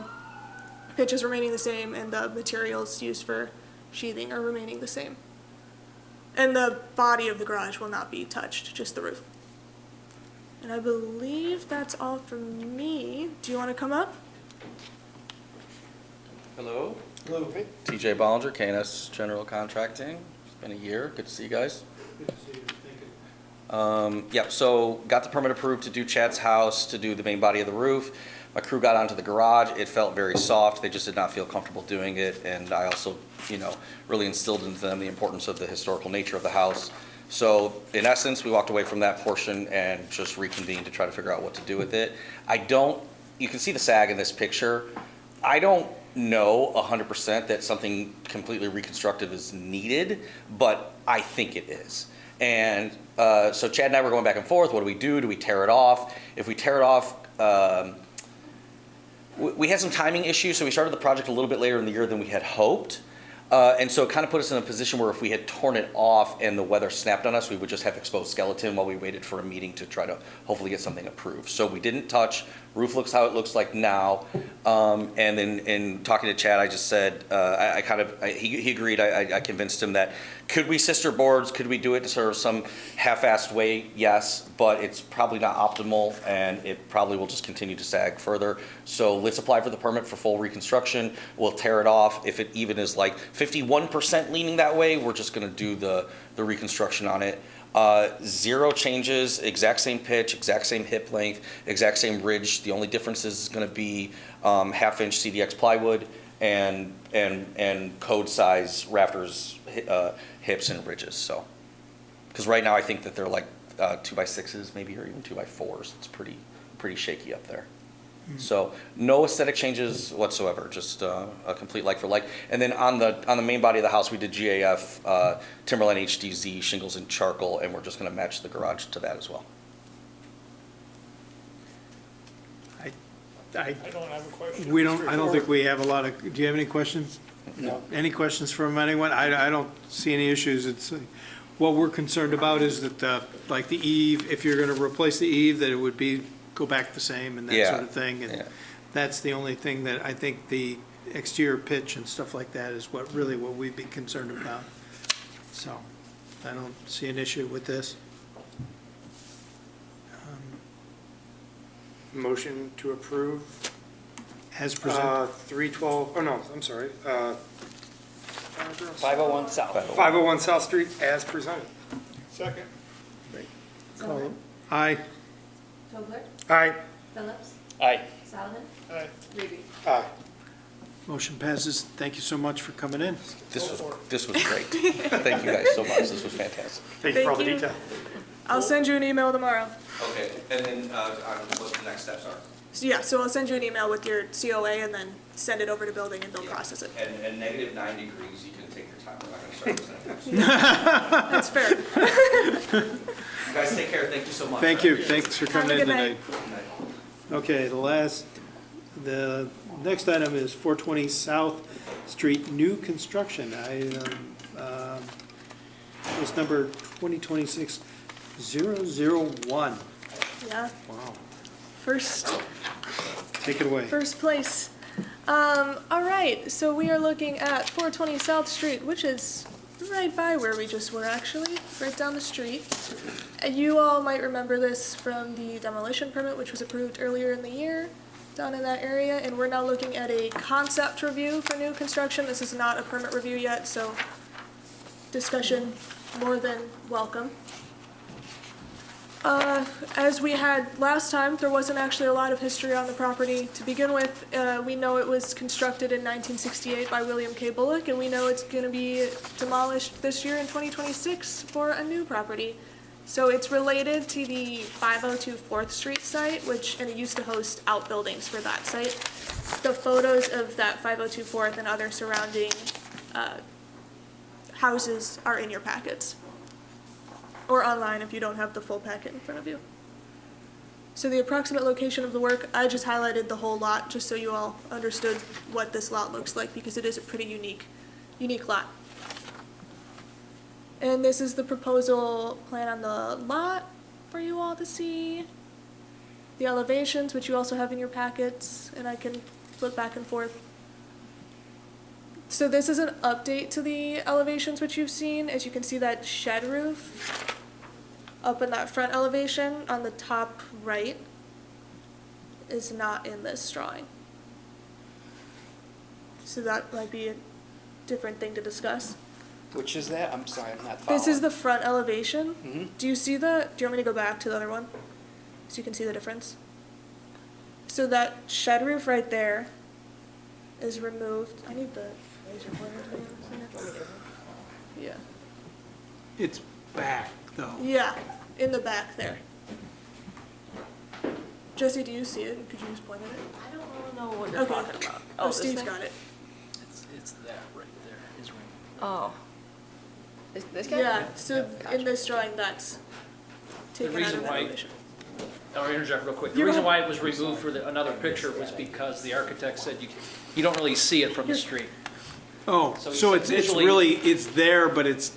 pitch is remaining the same, and the materials used for sheathing are remaining the same. And the body of the garage will not be touched, just the roof. And I believe that's all from me. Do you want to come up? Hello, Hello. TJ Bollinger, KNS General Contracting. It's been a year. Good to see you guys. Yeah, so got the permit approved to do Chad's house, to do the main body of the roof. My crew got onto the garage. It felt very soft. They just did not feel comfortable doing it. And I also, really instilled into them the importance of the historical nature of the house. So in essence, we walked away from that portion and just reconvened to try to figure out what to do with it. You can see the sag in this picture. I don't know 100% that something completely reconstructive is needed, but I think it is. And so Chad and I were going back and forth. What do we do? Do we tear it off? If we tear it off, we had some timing issues, so we started the project a little bit later in the year than we had hoped. And so it kind of put us in a position where if we had torn it off and the weather snapped on us, we would just have exposed skeleton while we waited for a meeting to try to hopefully get something approved. So we didn't touch. Roof looks how it looks like now. And then in talking to Chad, I just said, he agreed. I convinced him that could we sister boards? Could we do it in sort of some half-assed way? Yes, but it's probably not optimal, and it probably will just continue to sag further. So let's apply for the permit for full reconstruction. We'll tear it off. If it even is like 51% leaning that way, we're just going to do the reconstruction on it. Zero changes, exact same pitch, exact same hip length, exact same ridge. The only difference is going to be half-inch CDX plywood and code size rafters, hips and ridges. So, because right now I think that they're like 2x6s maybe, or even 2x4s. It's pretty shaky up there. So no aesthetic changes whatsoever, just a complete like for like. And then on the main body of the house, we did GAF, Timberline HDZ shingles and charcoal, and we're just going to match the garage to that as well. I don't have a question. I don't think we have a lot of, do you have any questions? No. Any questions from anyone? I don't see any issues. It's, what we're concerned about is that, like the eave, if you're gonna replace the eave, that it would go back the same and that Yeah, sort of thing. And yeah. that's the only thing that I think the exterior pitch and stuff like that is what we'd be concerned about. So, I don't see an issue with this. Motion to approve, As presented. 312, oh no, I'm sorry, 501 South. 501 South Street as presented. Second. Zimmerman, Aye. Vogler, Aye. Phillips, Aye. Solomon, Aye. Ruby. Aye. Motion passes. Thank you so much for coming in. This was great. Thank you guys so much. This was fantastic. Thank you for all the Thank you. detail. I'll send you an email tomorrow. Okay, and then what the next steps are? So I'll send you an email with your COA and then send it over to building and they'll process it. And negative 9 degrees, you can take your time. We're not going to start this. That's fair. You guys take care. Thank you so much. Thank you. Thanks for coming Have a in good tonight. night. Okay, the next item is 420 South Street, new construction. It's number 2026-001. Yeah, Wow. first Take it away. First place. All right, so we are looking at 420 South Street, which is right by where we just were actually, right down the street. And you all might remember this from the demolition permit, which was approved earlier in the year down in that area. And we're now looking at a concept review for new construction. This is not a permit review yet, so discussion more than welcome. As we had last time, there wasn't actually a lot of history on the property to begin with. We know it was constructed in 1968 by William K. Bullock, and we know it's going to be demolished this year in 2026 for a new property. So it's related to the 502 4th Street site, and it used to host outbuildings for that site. The photos of that 502 4th and other surrounding houses are in your packets. Or online if you don't have the full packet in front of you. So the approximate location of the work, I just highlighted the whole lot just so you all understood what this lot looks like because it is a pretty unique lot. And this is the proposal plan on the lot for you all to see. The elevations, which you also have in your packets, and I can flip back and forth. So this is an update to the elevations which you've seen. As you can see, that shed roof up in that front elevation on the top right is not in this drawing. So that might be a different thing to discuss. Which is that? I'm sorry, I'm not following. This is the front elevation. Mhm. Do you want me to go back to the other one? So you can see the difference? So that shed roof right there is removed. I need the laser pointer to be honest. Yeah. It's back, though. Yeah, in the back there. Jesse, do you see it? Could you just point at it? I don't really know what you're Okay. talking about. Oh, this Steve's thing? got it. It's that right there, his ring. Oh. This guy? Yeah, so Gotcha. in this drawing, that's taken out reason of that why- elevation. I'll interject real quick. The You're reason right. why it was removed for another picture was because the architect said you don't really see it from the street. Oh, So he so said it's visually- really, it's there, but it's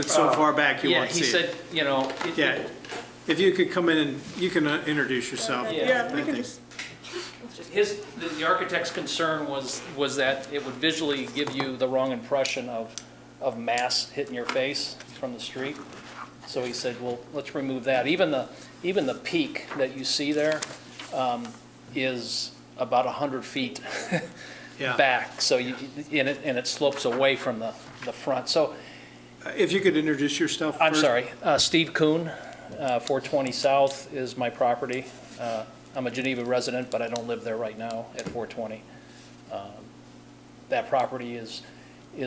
so far back you Yeah, won't see he it. said, you know. Yeah, if you could come in and, you can introduce yourself. Yeah, we I can think. just, The architect's concern was that it would visually give you the wrong impression of mass hitting your face from the street. So he said, well, let's remove that. Even the peak that you see there is about 100 feet Yeah. back. So and it slopes away from the front. So, If you could introduce yourself I'm first. sorry, Steve Kuhn, 420 South is my property. I'm a Geneva resident, but I don't live there right now at 420. That property is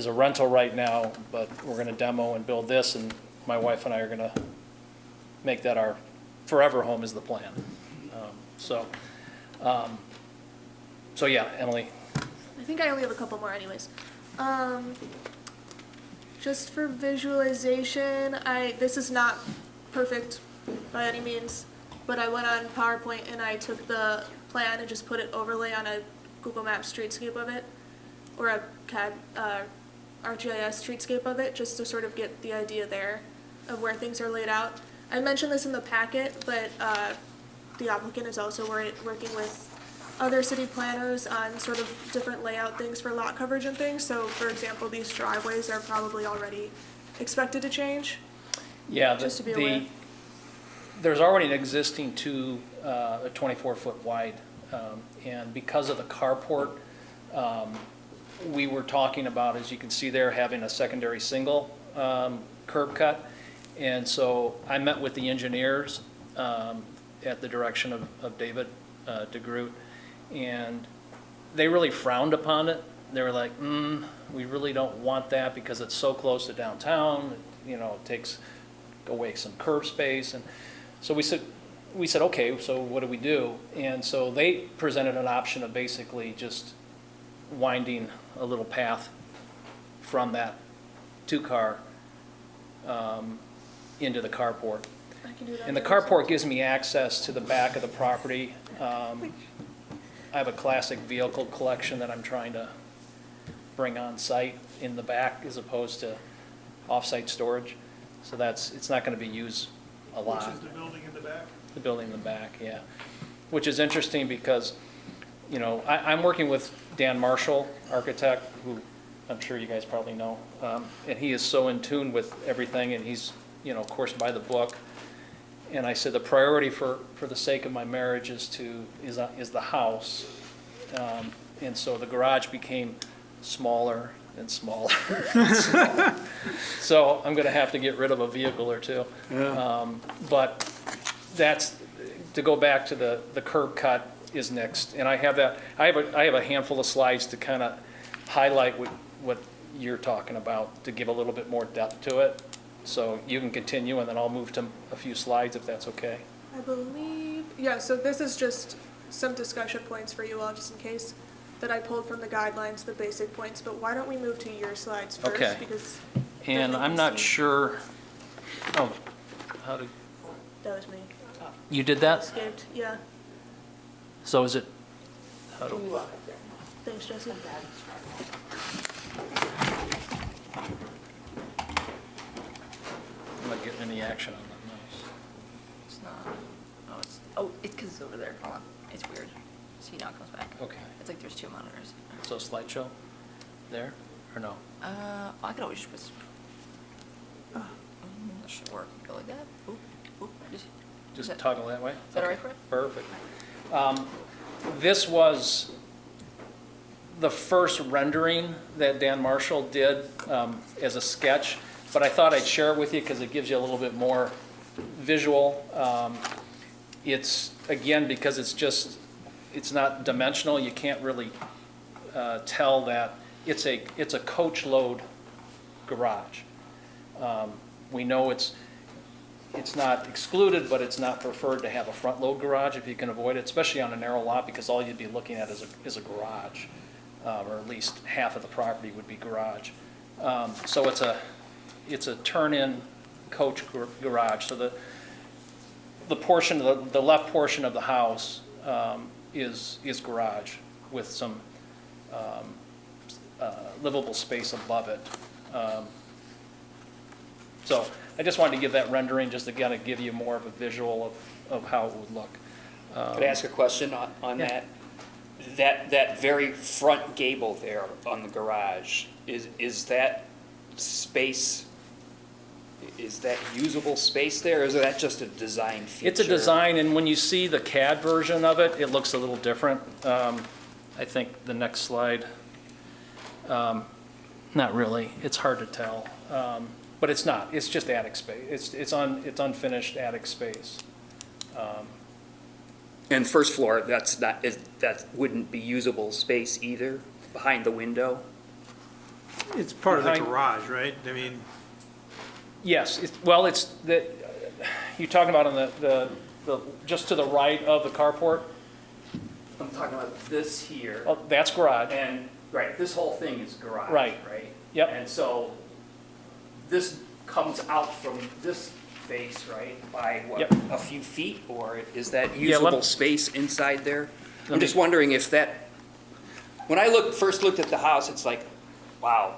a rental right now, but we're going to demo and build this, and my wife and I are going to make that our forever home is the plan. So yeah, Emily. I think I only have a couple more anyways. Just for visualization, this is not perfect by any means, but I went on PowerPoint and I took the plan and just put it overlay on a Google Maps streetscape of it, or a CAD, ArcGIS streetscape of it, just to sort of get the idea there of where things are laid out. I mentioned this in the packet, but the applicant is also working with other city planners on sort of different layout things for lot coverage and things. So for example, these driveways are probably already expected to change. Yeah, Just to be aware. there's already an existing a 24-foot wide, and because of the carport, we were talking about, as you can see there, having a secondary single curb cut. And so I met with the engineers at the direction of David DeGroot, and they really frowned upon it. They were like, we really don't want that because it's so close to downtown, it takes away some curb space. And so we said, okay, so what do we do? And so they presented an option of basically just winding a little path from that two-car into the carport. I can do that. And the there as well. carport gives me access to the back of the property. I have a classic vehicle collection that I'm trying to bring on site in the back as opposed to off-site storage. So it's not going to be used a lot. Which is the building in the back? The building in the back, yeah. Which is interesting because, I'm working with Dan Marshall, architect, who I'm sure you guys probably know. And he is so in tune with everything, and he's, of course, by the book. And I said, the priority for the sake of my marriage is the house. And so the garage became smaller and smaller. So I'm gonna have to get rid of a vehicle or two. But to go back to the curb cut is next. And I have a handful of slides to kind of highlight what you're talking about, to give a little bit more depth to it. So you can continue, and then I'll move to a few slides if that's okay. I believe, yeah, so this is just some discussion points for you all, just in case, that I pulled from the guidelines, the basic points, but why don't we move to your slides first? Okay. Because And I'm not sure, how did, that was me. you did that? Escaped, yeah. So is it, Thanks, Jesse. I'm not getting any action on that mouse. It's not. It's because it's over there. Hold on. It's weird. See, now it comes back. Okay, It's like there's two monitors. so slideshow there, or no? I could always just put. That should work. Go like that. Oop. Just toggle that way? Is that all right for you? Perfect. This was the first rendering that Dan Marshall did as a sketch, but I thought I'd share it with you because it gives you a little bit more visual. It's, again, because it's not dimensional, you can't really tell that it's a coach load garage. We know it's not excluded, but it's not preferred to have a front load garage if you can avoid it, especially on a narrow lot, because all you'd be looking at is a garage, or at least half of the property would be garage. So it's a turn-in coach garage. So the portion, the left portion of the house is garage with some livable space above it. So I just wanted to give that rendering, just to kind of give you more of a visual of how it would look. Could I ask a question on Yeah. that? That very front gable there on the garage, is that space, is that usable space there, or is that just a design feature? It's a design, and when you see the CAD version of it, it looks a little different. I think the next slide, not really, it's hard to tell. But it's not, it's just attic space. It's unfinished attic space. And first floor, that wouldn't be usable space either, behind the window? It's part of the Behind- garage, right? I mean, Yes, you're talking about on the, just to the right of the carport? I'm talking about this here, Oh, that's garage. and, right, this whole thing is garage, Right. right? Yep. And so, this comes out from this face, right, by what, Yep. a few feet, or is that Yeah, let- usable space inside there? I'm Let just me- wondering if that, when I first looked at the house, it's like, wow,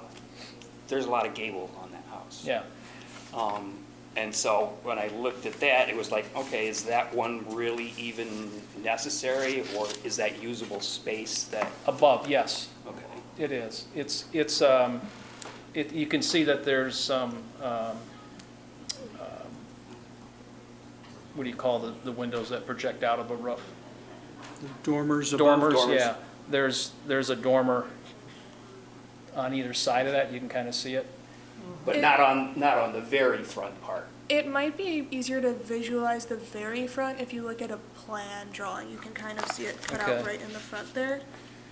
there's a lot of gable on that house. Yeah. And so when I looked at that, it was like, okay, is that one really even necessary, or is that usable space that, Above, yes, okay. it is. You can see that there's some, what do you call the windows that project out of a roof? dormers above. Dormers, dormers. yeah. There's a dormer on either side of that, you can kind of see it. But It- not on the very front part. It might be easier to visualize the very front if you look at a plan drawing. You can kind of see it cut Okay. out right in the front there.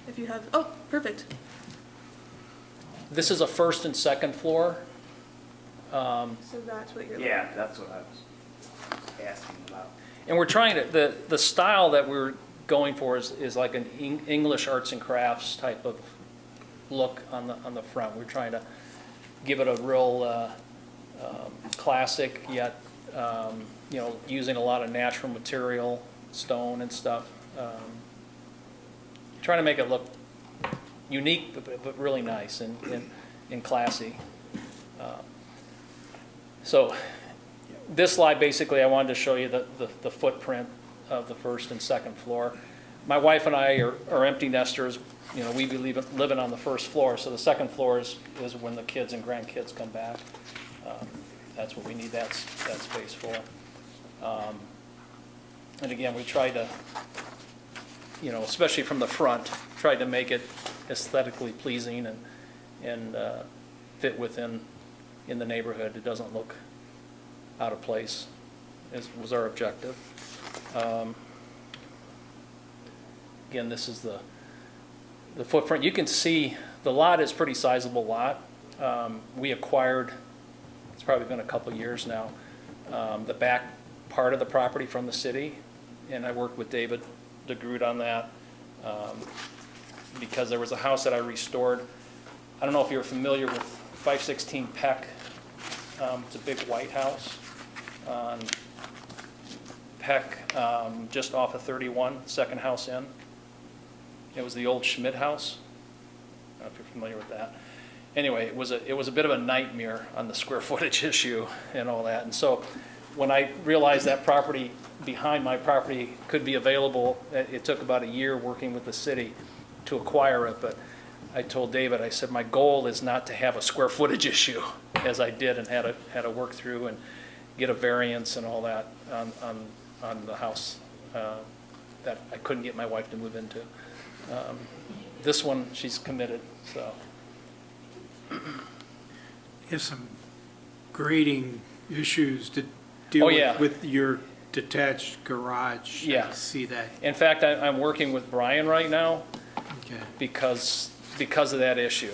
If you have, oh, perfect. This is a first and second floor. So that's what you're looking Yeah, at. that's what I was asking about. And we're trying to, the style that we're going for is like an English arts and crafts type of look on the front. We're trying to give it a real classic, yet, using a lot of natural material, stone and stuff. Trying to make it look unique, but really nice and classy. So this slide, basically, I wanted to show you the footprint of the first and second floor. My wife and I are empty nesters. We be living on the first floor, so the second floor is when the kids and grandkids come back. That's what we need that space for. And again, we tried to, especially from the front, tried to make it aesthetically pleasing and fit within in the neighborhood. It doesn't look out of place, was our objective. Again, this is the footprint. You can see the lot is pretty sizable lot. We acquired, it's probably been a couple years now, the back part of the property from the city, and I worked with David DeGroot on that because there was a house that I restored. I don't know if you're familiar with 516 Peck. It's a big white house on Peck, just off of 31, second house in. It was the old Schmidt house. I don't know if you're familiar with that. Anyway, it was a bit of a nightmare on the square footage issue and all that. And so when I realized that property behind my property could be available, it took about a year working with the city to acquire it. But I told David, I said, my goal is not to have a square footage issue, as I did and had to work through. get a variance and all that on the house that I couldn't get my wife to move into. This one, she's committed, so. You have some grading issues to deal Oh, yeah. with your detached garage. Yeah. I see that. In fact, I'm working with Brian right now Okay. because of that issue.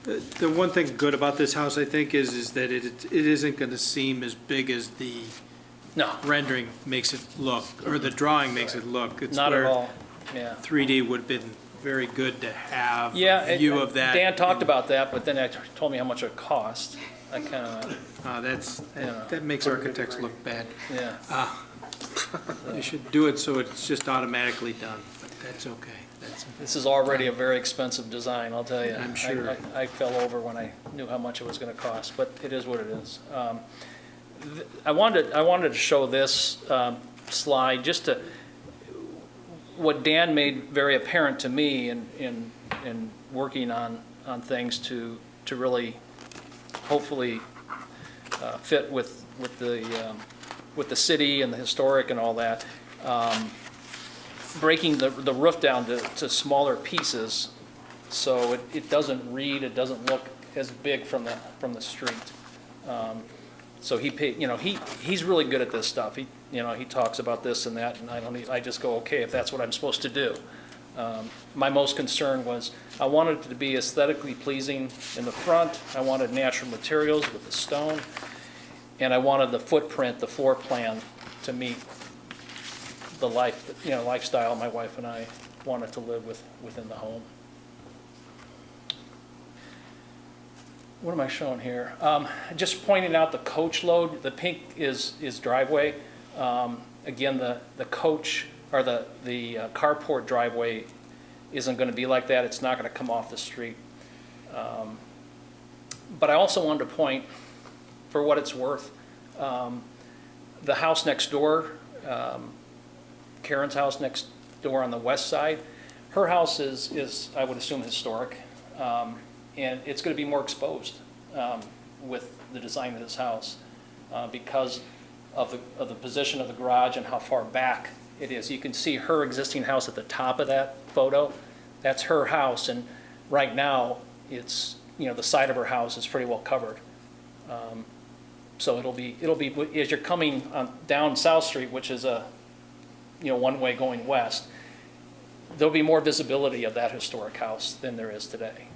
The one thing good about this house, I think, is that it isn't going to seem as big as the No, rendering makes it look, or the drawing makes it look. It's not at where all, yeah. 3D would have been very good to have Yeah, a view of that. Dan talked about that, but then told me how much it would cost. I kind of, That makes architects look bad. yeah. They should do it so it's just automatically done, but that's okay. This is already a very expensive design, I'll tell you. I'm sure. I fell over when I knew how much it was gonna cost, but it is what it is. I wanted to show this slide, just to, what Dan made very apparent to me in working on things to really hopefully fit with the city and the historic and all that. Breaking the roof down to smaller pieces, so it doesn't look as big from the street. So he's really good at this stuff. He talks about this and that, and I just go, okay, if that's what I'm supposed to do. My most concern was I wanted it to be aesthetically pleasing in the front. I wanted natural materials with the stone, and I wanted the footprint, the floor plan, to meet the lifestyle my wife and I wanted to live within the home. What am I showing here? Just pointing out the coach load. The pink is driveway. Again, the coach, or the carport driveway isn't going to be like that. It's not going to come off the street. But I also wanted to point, for what it's worth, the house next door, Karen's house next door on the west side, her house is I would assume, historic. And it's going to be more exposed with the design of this house because of the position of the garage and how far back it is. You can see her existing house at the top of that photo. That's her house, and right now it's, the side of her house is pretty well covered. So it'll be as you're coming down South Street, which is a one way going west, there'll be more visibility of that historic house than there is today.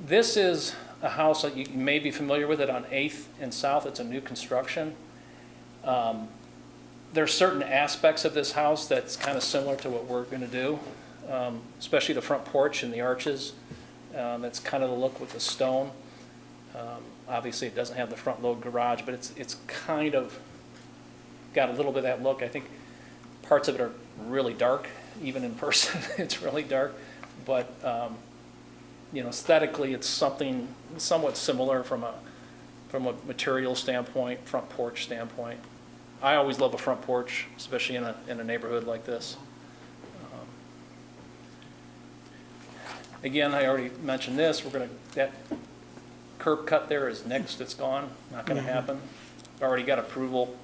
This is a house that you may be familiar with it on 8th and South. It's a new construction. There's certain aspects of this house that's kind of similar to what we're going to do, especially the front porch and the arches. That's kind of the look with the stone. Obviously, it doesn't have the front load garage, but it's kind of got a little bit of that look. I think parts of it are really dark, even in person. It's really dark, but aesthetically, it's something somewhat similar from a material standpoint, front porch standpoint. I always love a front porch, especially in a neighborhood like this. Again, I already mentioned this. That curb cut there is next. It's gone. Not going to happen. Already got approval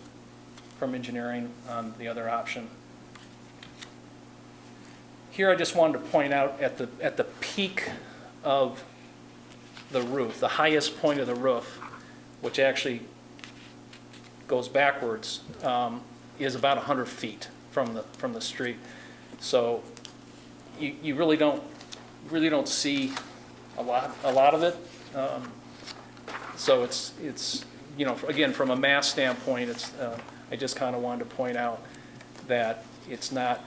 from engineering on the other option. Here, I just wanted to point out at the peak of the roof, the highest point of the roof, which actually goes backwards, is about 100 feet from the street. So you really don't see a lot of it. So it's again, from a mass standpoint, I just kind of wanted to point out that it's not,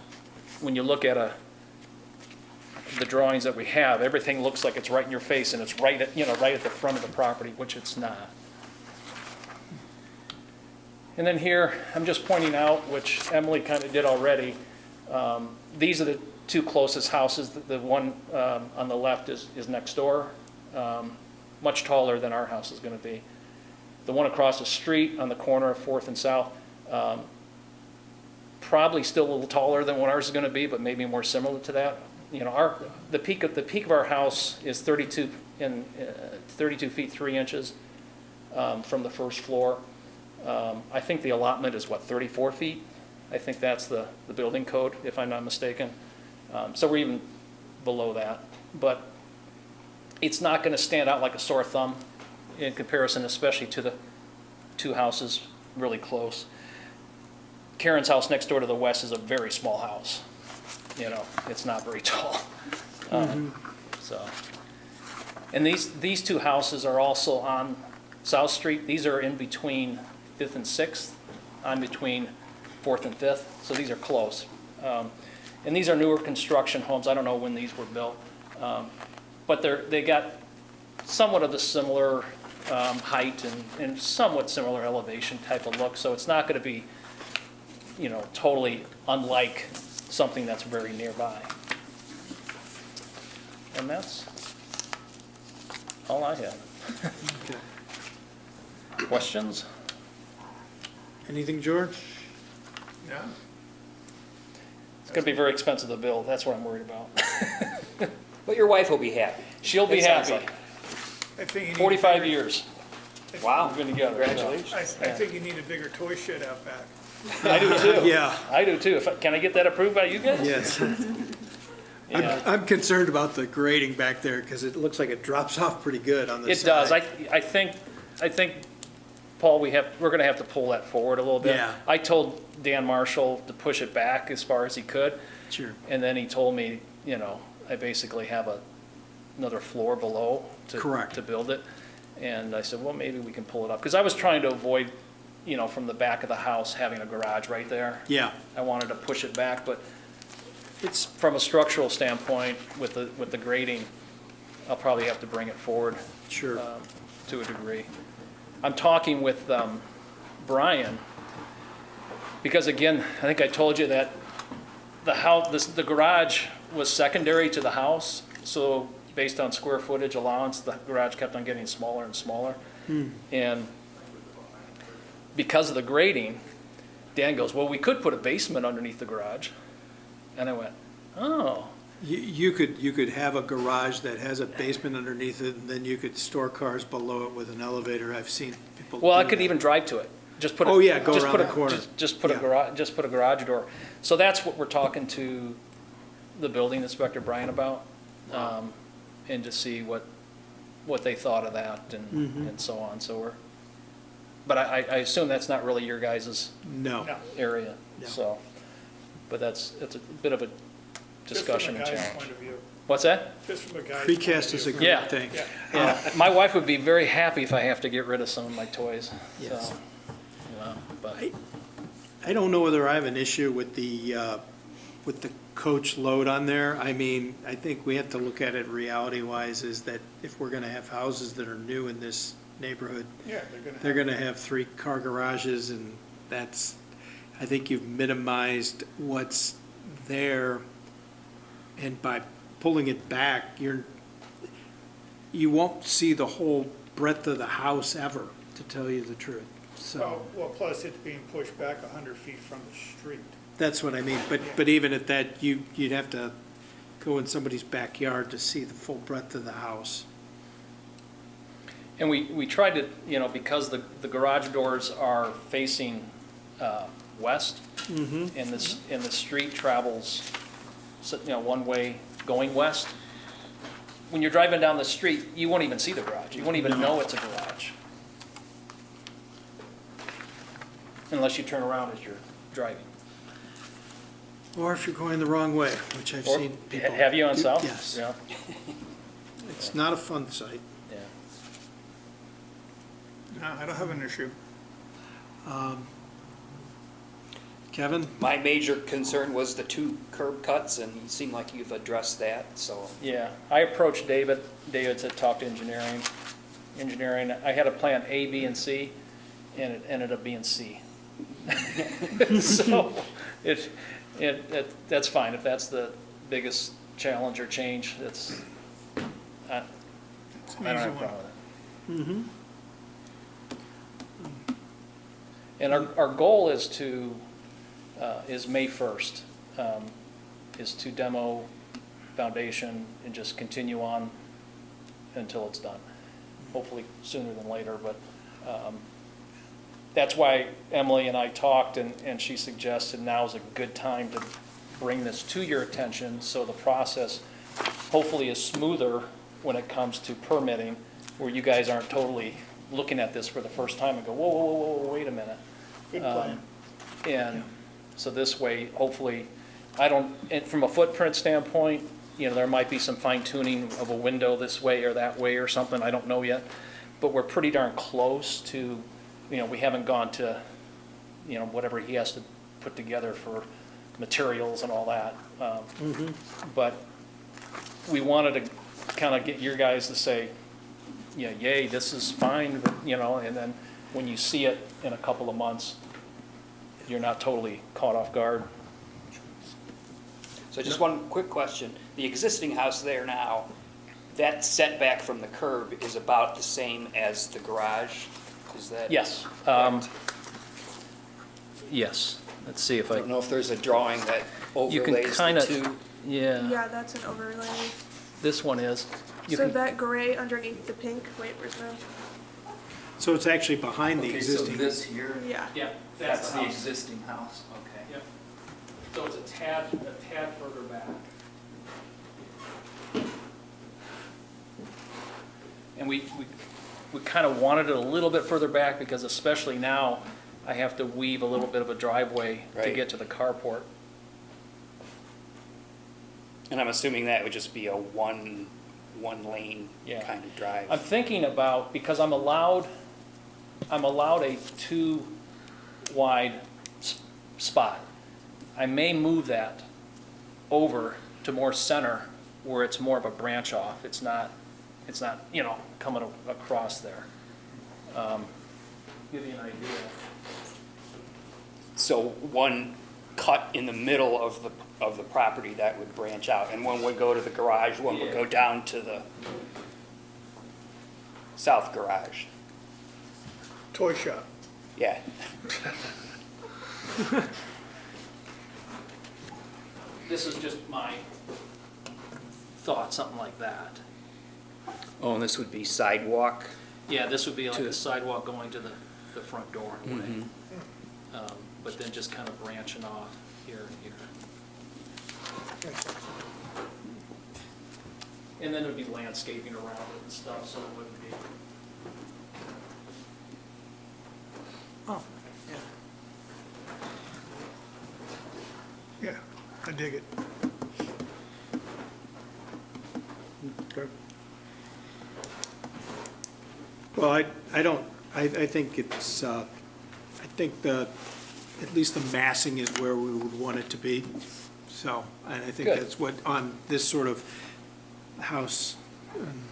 when you look at the drawings that we have, everything looks like it's right in your face and it's right at the front of the property, which it's not. And then here, I'm just pointing out, which Emily kind of did already, these are the two closest houses. The one on the left is next door, much taller than our house is going to be. The one across the street on the corner of 4th and South, probably still a little taller than what ours is going to be, but maybe more similar to that. the peak of our house is 32 feet 3 inches from the first floor. I think the allotment is, 34 feet? I think that's the building code, if I'm not mistaken. So we're even below that. But it's not going to stand out like a sore thumb in comparison, especially to the two houses really close. Karen's house next door to the west is a very small house. It's not very tall. So, and these two houses are also on South Street. These are in between 5th and 6th. I'm between 4th and 5th, so these are close. And these are newer construction homes. I don't know when these were built, but they got somewhat of a similar height and somewhat similar elevation type of look. So it's not going to be, totally unlike something that's very nearby. And that's all I have. Okay. Questions? Anything, George? No? It's going to be very expensive to build. That's what I'm worried about. But your wife will be happy. She'll be It sounds happy. like. I think you need 45 years Wow. we've been together. Congratulations. I think you need a bigger toy shed out back. I do too. Yeah. I do too. Can I get that approved by you guys? Yes. Yeah. I'm concerned about the grading back there because it looks like it drops off pretty good on the It side. does. I think, Paul, we're going to have to pull that forward a little bit. Yeah. I told Dan Marshall to push it back as far as he could. Sure. And then he told me, I basically have another floor below Correct. to build it. And I said, well, maybe we can pull it up. Because I was trying to avoid, from the back of the house, having a garage right there. Yeah. I wanted to push it back, but it's, from a structural standpoint, with the grading, I'll probably have to bring it forward Sure. to a degree. I'm talking with Brian, because again, I think I told you that the garage was secondary to the house, so based on square footage allowance, the garage kept on getting smaller and smaller. And because of the grading, Dan goes, well, we could put a basement underneath the garage. And I went, oh. You could have a garage that has a basement underneath it, and then you could store cars below it with an elevator. I've seen people Well, I do could that. even drive to it. Just put. Oh, yeah, go just around put the corner. Just put a Yeah. garage. Just put a garage door. So that's what we're talking to the building inspector Brian about, and to see what they thought of that and so on. So we're. But I assume that's not really your guys' No. area. No. So, but it's a bit of a discussion and Just from a guy's challenge. point of view. What's that? Just from a guy's point of Precast is a view. great Yeah. thing. Yeah. Yeah, my wife would be very happy if I have to get rid of some of my toys. Yes. So, but. I don't know whether I have an issue with the coach load on there. I mean, I think we have to look at it reality-wise, is that if we're gonna have houses that are new in this neighborhood, Yeah, they're gonna have 3-car garages, and I think you've minimized what's there, and by pulling it back, you won't see the whole breadth of the house ever, to tell you the truth. So, Well, plus it's being pushed back 100 feet from the street. that's what I mean, but even at that, you'd have to go in somebody's backyard to see the full breadth of the house. And we tried to, because the garage doors are facing west, and the street travels, one way going west. When you're driving down the street, you won't even see the garage. You won't even know it's a garage. Unless you turn around as you're driving. Or if you're going the wrong way, which I've Or- seen people. Have you on do. South? Yes. Yeah. It's not a fun sight. Yeah. No, I don't have an issue. Kevin? My major concern was the 2 curb cuts, and you seem like you've addressed that, so. Yeah, I approached David. David said, talk to engineering. I had a plan A, B, and C, and it ended up being C. So, that's fine. If that's the biggest challenge or change, I It's don't an have easy a one. problem with it. And our goal is is May 1st, is to demo foundation and just continue on until it's done. Hopefully sooner than later, but that's why Emily and I talked, and she suggested now's a good time to bring this to your attention, so the process hopefully is smoother when it comes to permitting, where you guys aren't totally looking at this for the first time and go, whoa, whoa, whoa, whoa, wait a minute. Good plan. And so this way, hopefully, and from a footprint standpoint, there might be some fine tuning of a window this way or that way or something, I don't know yet. But we're pretty darn close to, we haven't gone to, whatever he has to put together for materials and all that. But we wanted to kind of get your guys to say, yay, this is fine, but, and then when you see it in a couple of months, you're not totally caught off guard. So just one quick question. The existing house there now, that setback from the curb is about the same as the garage? Is that? Yes. correct? Yes. Let's see if I I, don't know if there's a drawing that you can overlays kind the of, two. yeah, Yeah, that's an overlay. this one is. You So can- that gray underneath the pink, wait, where's the, So it's actually behind the Okay, so existing. this here, yeah. Yeah, that's the existing house, okay. Yep. So it's a tad further back. And we kind of wanted it a little bit further back because especially now, I have to weave a little bit of a driveway to Right. get to the carport. And I'm assuming that would just be a one lane Yeah. kind of drive. I'm thinking about, because I'm allowed a 2 wide spot. I may move that over to more center where it's more of a branch off. It's not, coming across there. Give you an idea. So one cut in the middle of the property that would branch out, and one would go to the garage, one would go down to the south garage. Toy shop. Yeah. This is just my thought, something like that. Oh, and this would be sidewalk? Yeah, this would be like To- a sidewalk going to the front door in a way. But then just kind of branching off here and here. And then there'd be landscaping around it and stuff, so it wouldn't be. Oh, yeah. Yeah, I dig it. Good. Well, I think it's, I think at least the massing is where we would want it to be. So, and I think Good. that's what, on this sort of house,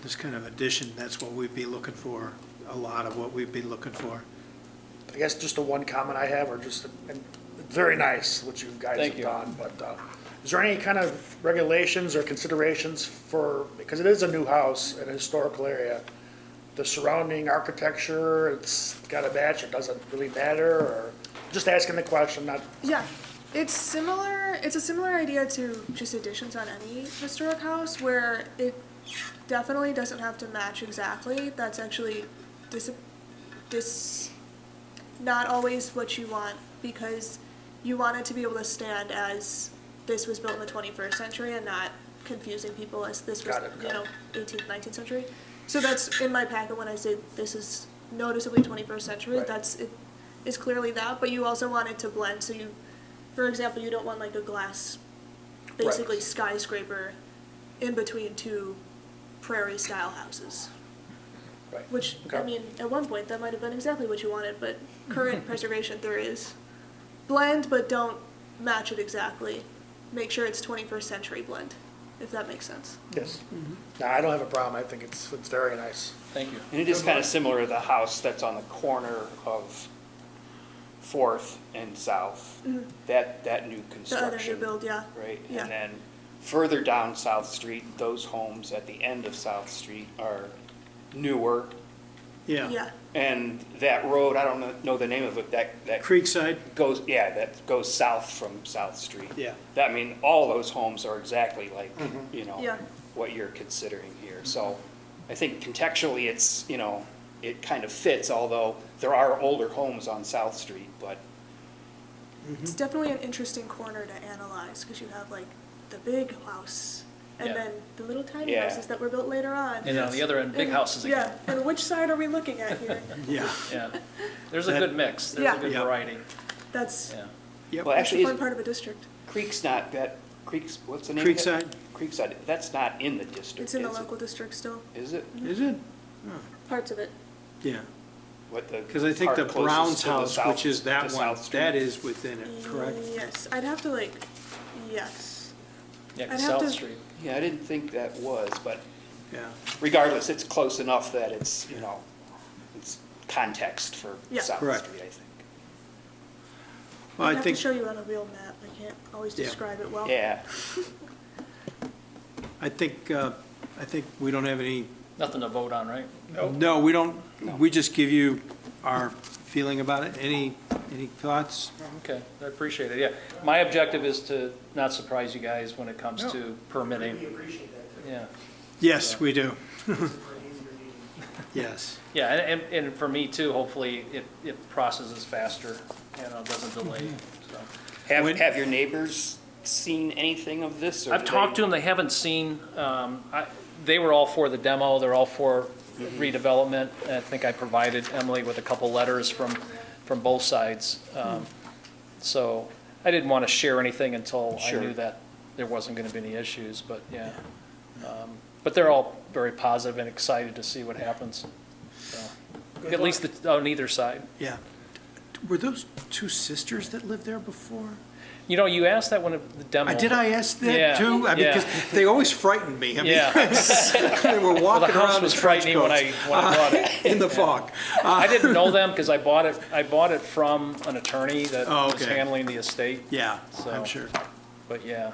this kind of addition, that's what we'd be looking for, a lot of what we'd be looking for. I guess just the one comment I have, or just, and it's very nice what you guys Thank have you. done, but is there any kind of regulations or considerations for, because it is a new house in a historical area, the surrounding architecture, it's got to match, it doesn't really matter, or just asking the question, not, Yeah, it's a similar idea to just additions on any historic house where it definitely doesn't have to match exactly. That's actually not always what you want, because you want it to be able to stand as this was built in the 21st century and not confusing people as this was, Got it, got 18th, 19th century. So that's in my packet when I say this is noticeably 21st century, Right. it is clearly that, but you also want it to blend, so you, for example, you don't want like a glass, basically skyscraper in between two prairie-style houses. right. Which, I Okay. mean, at one point, that might have been exactly what you wanted, but current preservation theory is blend, but don't match it exactly. Make sure it's 21st century blend, if that makes sense. Yes. No, I don't have a problem, I think it's very nice. Thank you. And it is kind of similar to the house that's on the corner of Fourth and South, that new The other construction. new build, yeah. Right, Yeah. and then further down South Street, those homes at the end of South Street are newer, Yeah, And that road, I don't know the name of it, that Creekside? goes, yeah, that goes south from South Street. Yeah. That, I mean, all those homes are exactly like, you know, Yeah. what you're considering here. So I think contextually, it's, you know, it kind of fits, although there are older homes on South Street, but it's definitely an interesting corner to analyze, because you have like the big house, and Yeah. then the little tiny Yeah. houses that were built later on. And on the other end, big And- houses again. Yeah, and which side are we looking at here? Yeah. Yeah. There's a That- good mix. There's Yeah. a good Yeah. variety. That's, Yeah. Yep. well, that's the actually, fun part of a district. Creek's not, that, Creek's, what's the name of it? Creekside? Creekside, that's not in the district, It's in the is it? local district still, Is it? Is it? parts of it. Yeah. What the Because I think part the closest Brown's to the house, south- which is to that one, South Street? that is within it, correct? Yes, I'd have to like, yes. Yeah, 'cause I'd have South to- Street. Yeah, I didn't think that was, but Yeah. regardless, it's close enough that it's, you know, it's context for Yeah. South Correct. Street, I think. Well, I'd I have think, to show you on a real map, I can't always Yeah. describe it well. Yeah, I think we don't have any, Nothing to vote on, right? no, we don't, we just give you our feeling about it. Any thoughts? Okay, I appreciate it, yeah. My objective is to not surprise you guys when it comes to permitting. We appreciate that, too. Yeah, Yes, we do. For an easier meeting. Yes. yeah, and for me too, hopefully it processes faster, you know, doesn't delay, so. When- have your neighbors seen anything of this? or I've do talked to they- them, they haven't seen, they were all for the demo, they're all for redevelopment. I think I provided Emily with a couple letters from both sides. So I didn't want to share anything until I Sure. knew that there wasn't going to be any issues, but yeah. But they're all very positive and excited to see what happens. So, at least on either side. Yeah. Were those two sisters that lived there before? You know, you asked that when the demo. Did I ask Yeah, that too? I mean, yeah. because they always frightened me. I mean, Yeah. they were Well, the walking house around was in trench frightening when I coats, bought it. in the fog. I didn't know them because I bought it from an attorney that Oh, was okay. handling the estate. Yeah, So- I'm sure. But yeah,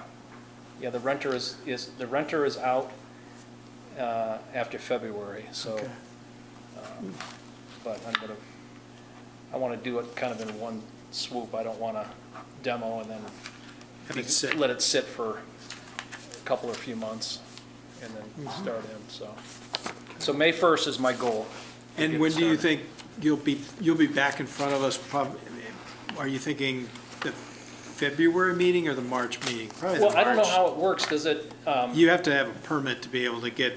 the renter is out after February, so. Okay. But I want to do it kind of in one swoop. I don't want to demo and then Have it sit. let it sit for a couple or few months and then start in, so. So May 1st is my goal. to And get when it do you started. think you'll be back in front of us? Are you thinking the February meeting or the March meeting? Probably the Well, I don't know March. how it works. Does it, You have to have a permit to be able to get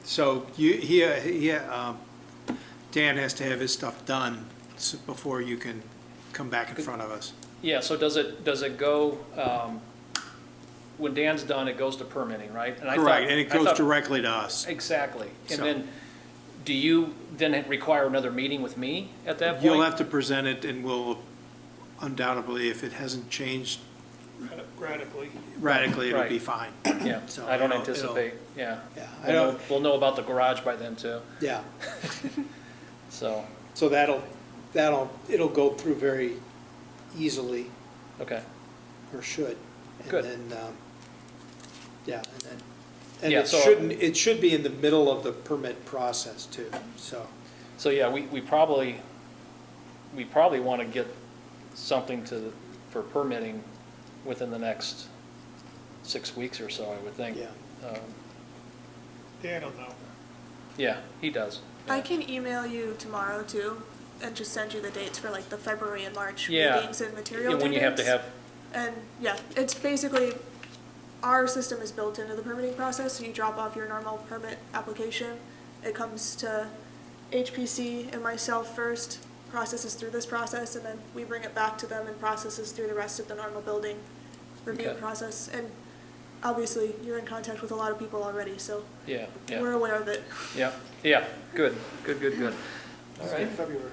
so Dan has to have his stuff done before you can come back in front of us. yeah, so does it go, when Dan's done, it goes to permitting, right? And I thought- Correct, and it I goes thought- directly to us. Exactly. And So- then, do you then require another meeting with me at that point? You'll have to present it, and we'll undoubtedly, if it hasn't changed radically, it'll be Right. fine. Yeah, So I don't it'll- anticipate, yeah. Yeah, I don't, We'll know about the garage by then too, yeah, so, so it'll go through very easily, okay. or should. Good. And then, and Yeah, it so- it should be in the middle of the permit process too, so. So, yeah, we probably want to get something for permitting within the next 6 weeks or so, I would think. Yeah. Dan will know. Yeah, he does. I can email you tomorrow too, and just send you the dates for like the February and March Yeah. meetings and material Yeah, when you have to dates. have, And yeah, it's basically, our system is built into the permitting process, so you drop off your normal permit application. It comes to HPC and myself first, processes through this process, and then we bring it back to them and processes through the rest of the normal building review Okay. process. And obviously, you're in contact with a lot of people already, so yeah, we're aware of it. yeah, good. All right. February.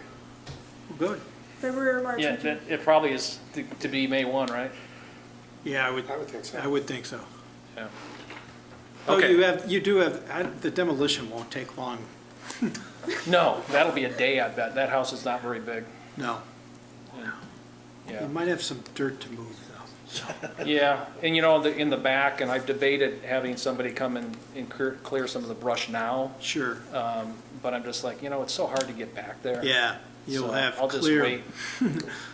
Good. February or March. Yeah, we can- it probably is to be May 1, right? Yeah, I would think so. I would think so. Yeah. Oh, Okay. you do have, the demolition won't take long, No, that'll be a day, I bet. That house is not very big. no. Yeah. You might have some dirt to move though. Yeah, and you know, in the back, and I've debated having somebody come and clear some of the brush now, Sure, but I'm just like, it's so hard to get back there. Yeah, you'll So have I'll just clear. wait.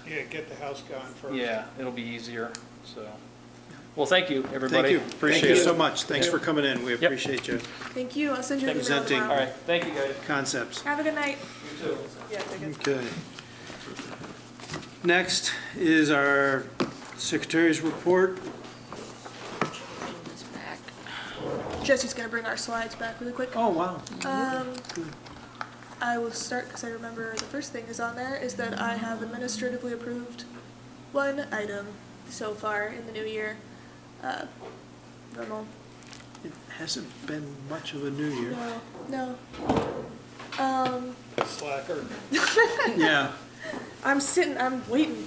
Yeah, get the house gone first. Yeah, it'll be easier, so. Well, thank you, everybody. Thank you. Appreciate Thank you it. so much. Thanks Yeah. for coming in. We Yep. appreciate you. Thank you. I'll send you an email Presenting. All tomorrow. right, thank you, guys. Concepts. Have a good night. You too. Yeah, take it. Okay. Next is our secretary's report. Changing this back. Jesse's gonna bring our slides back really quick. Oh, wow. I will start because I remember the first thing is on there is that I have administratively approved one item so far in the new year. Normal. It hasn't been much of a new year. No. Slacker. Yeah. I'm waiting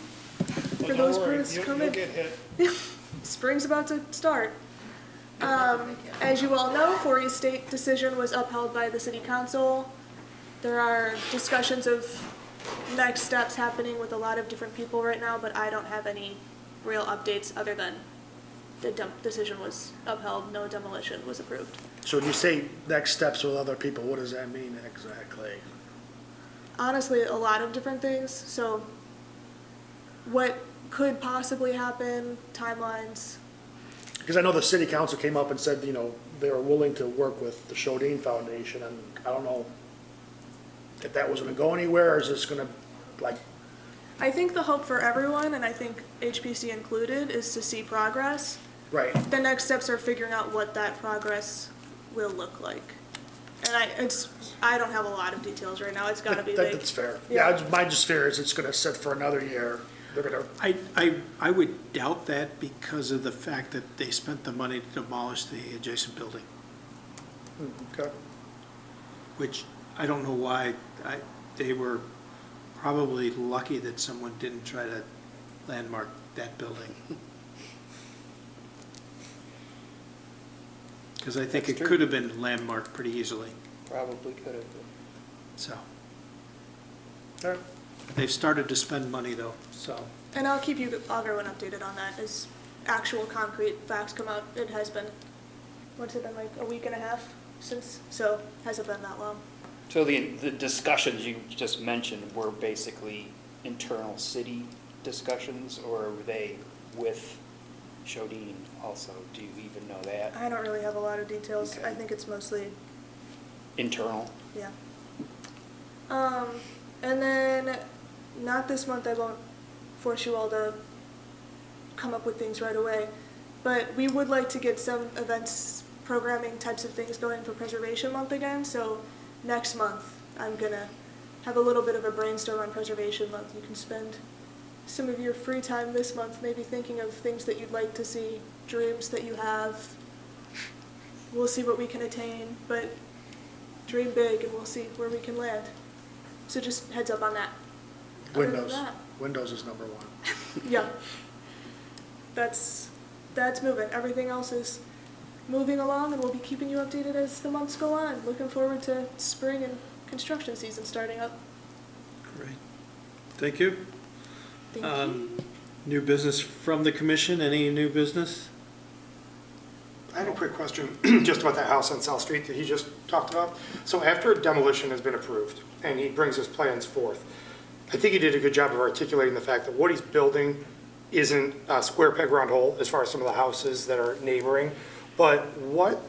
for Well, those don't worry, birds to come you'll in. get hit. Spring's about to start. As you all know, 4E state decision was upheld by the city council. There are discussions of next steps happening with a lot of different people right now, but I don't have any real updates other than the decision was upheld, no demolition was approved. So when you say next steps with other people, what does that mean exactly? Honestly, a lot of different things, so what could possibly happen, timelines. Because I know the city council came up and said, they were willing to work with the Shodine Foundation, and I don't know if that was gonna go anywhere, or is this gonna, I think the hope for everyone, and I think HPC included, is to see progress. right, The next steps are figuring out what that progress will look like. And I don't have a lot of details right now, it's gotta be big. that's fair. Yeah. Yeah, my just fear is it's gonna sit for another year, they're gonna, I would doubt that because of the fact that they spent the money to demolish the adjacent building, okay. which I don't know why. They were probably lucky that someone didn't try to landmark that building. Because I think That's it true. could have been landmarked pretty easily, Probably could have. so. All right. They've started to spend money though, so. And I'll keep everyone updated on that as actual concrete facts come out. It has been, what's it been, like a week and a half since, so hasn't been that long. So the discussions you just mentioned were basically internal city discussions, or were they with Shodine also? Do you even know that? I don't really have a lot of details. Okay. I think it's mostly, Internal? yeah. And then, not this month, I won't force you all to come up with things right away, but we would like to get some events, programming types of things going for Preservation Month again, so next month, I'm gonna have a little bit of a brainstorm on Preservation Month. You can spend some of your free time this month maybe thinking of things that you'd like to see, dreams that you have. We'll see what we can attain, but dream big and we'll see where we can land. So just heads up on that. Other than Windows, that, Windows is number one. yeah. That's moving. Everything else is moving along and we'll be keeping you updated as the months go on. Looking forward to spring and construction season starting up. Great. Thank you. Thank you. New business from the commission, any new business? I had a quick question just about that house on South Street that he just talked about. So after demolition has been approved and he brings his plans forth, I think he did a good job of articulating the fact that what he's building isn't a square peg round hole as far as some of the houses that are neighboring. But what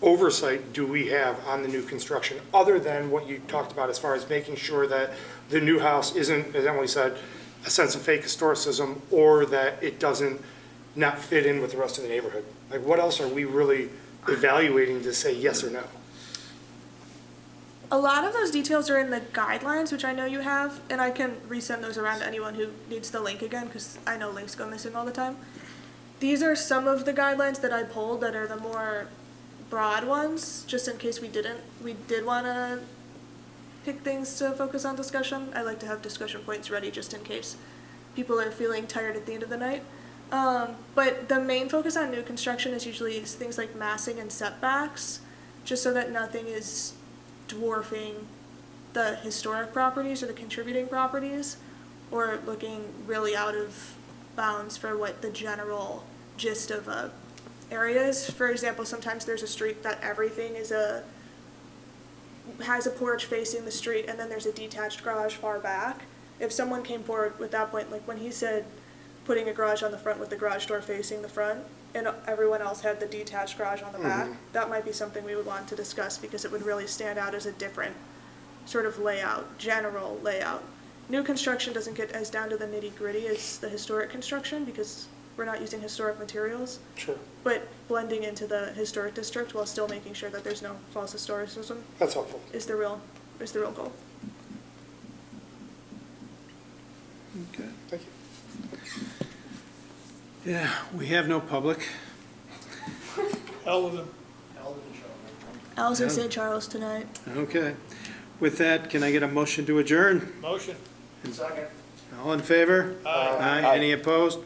oversight do we have on the new construction other than what you talked about as far as making sure that the new house isn't, as Emily said, a sense of fake historicism, or that it doesn't not fit in with the rest of the neighborhood? Like, what else are we really evaluating to say yes or no? A lot of those details are in the guidelines, which I know you have, and I can resend those around to anyone who needs the link again, because I know links go missing all the time. These are some of the guidelines that I pulled that are the more broad ones, just in case we did want to pick things to focus on discussion. I like to have discussion points ready just in case people are feeling tired at the end of the night. But the main focus on new construction is usually things like massing and setbacks, just so that nothing is dwarfing the historic properties or the contributing properties, or looking really out of bounds for what the general gist of a area is. For example, sometimes there's a street that everything is a has a porch facing the street and then there's a detached garage far back. If someone came forward with that point, like when he said putting a garage on the front with the garage door facing the front, and everyone else had the detached garage on the back, that might be something we would want to discuss because it would really stand out as a different sort of layout, general layout. New construction doesn't get as down to the nitty-gritty as the historic construction because we're not using historic materials, Sure, but blending into the historic district while still making sure that there's no false historicism that's helpful. is the real goal. Okay. Thank you. Yeah, we have no public. Hell with them. I was gonna Yeah. say Charles tonight. Okay. With that, can I get a motion to adjourn? Motion. All in favor? Aye. Aye. Any opposed?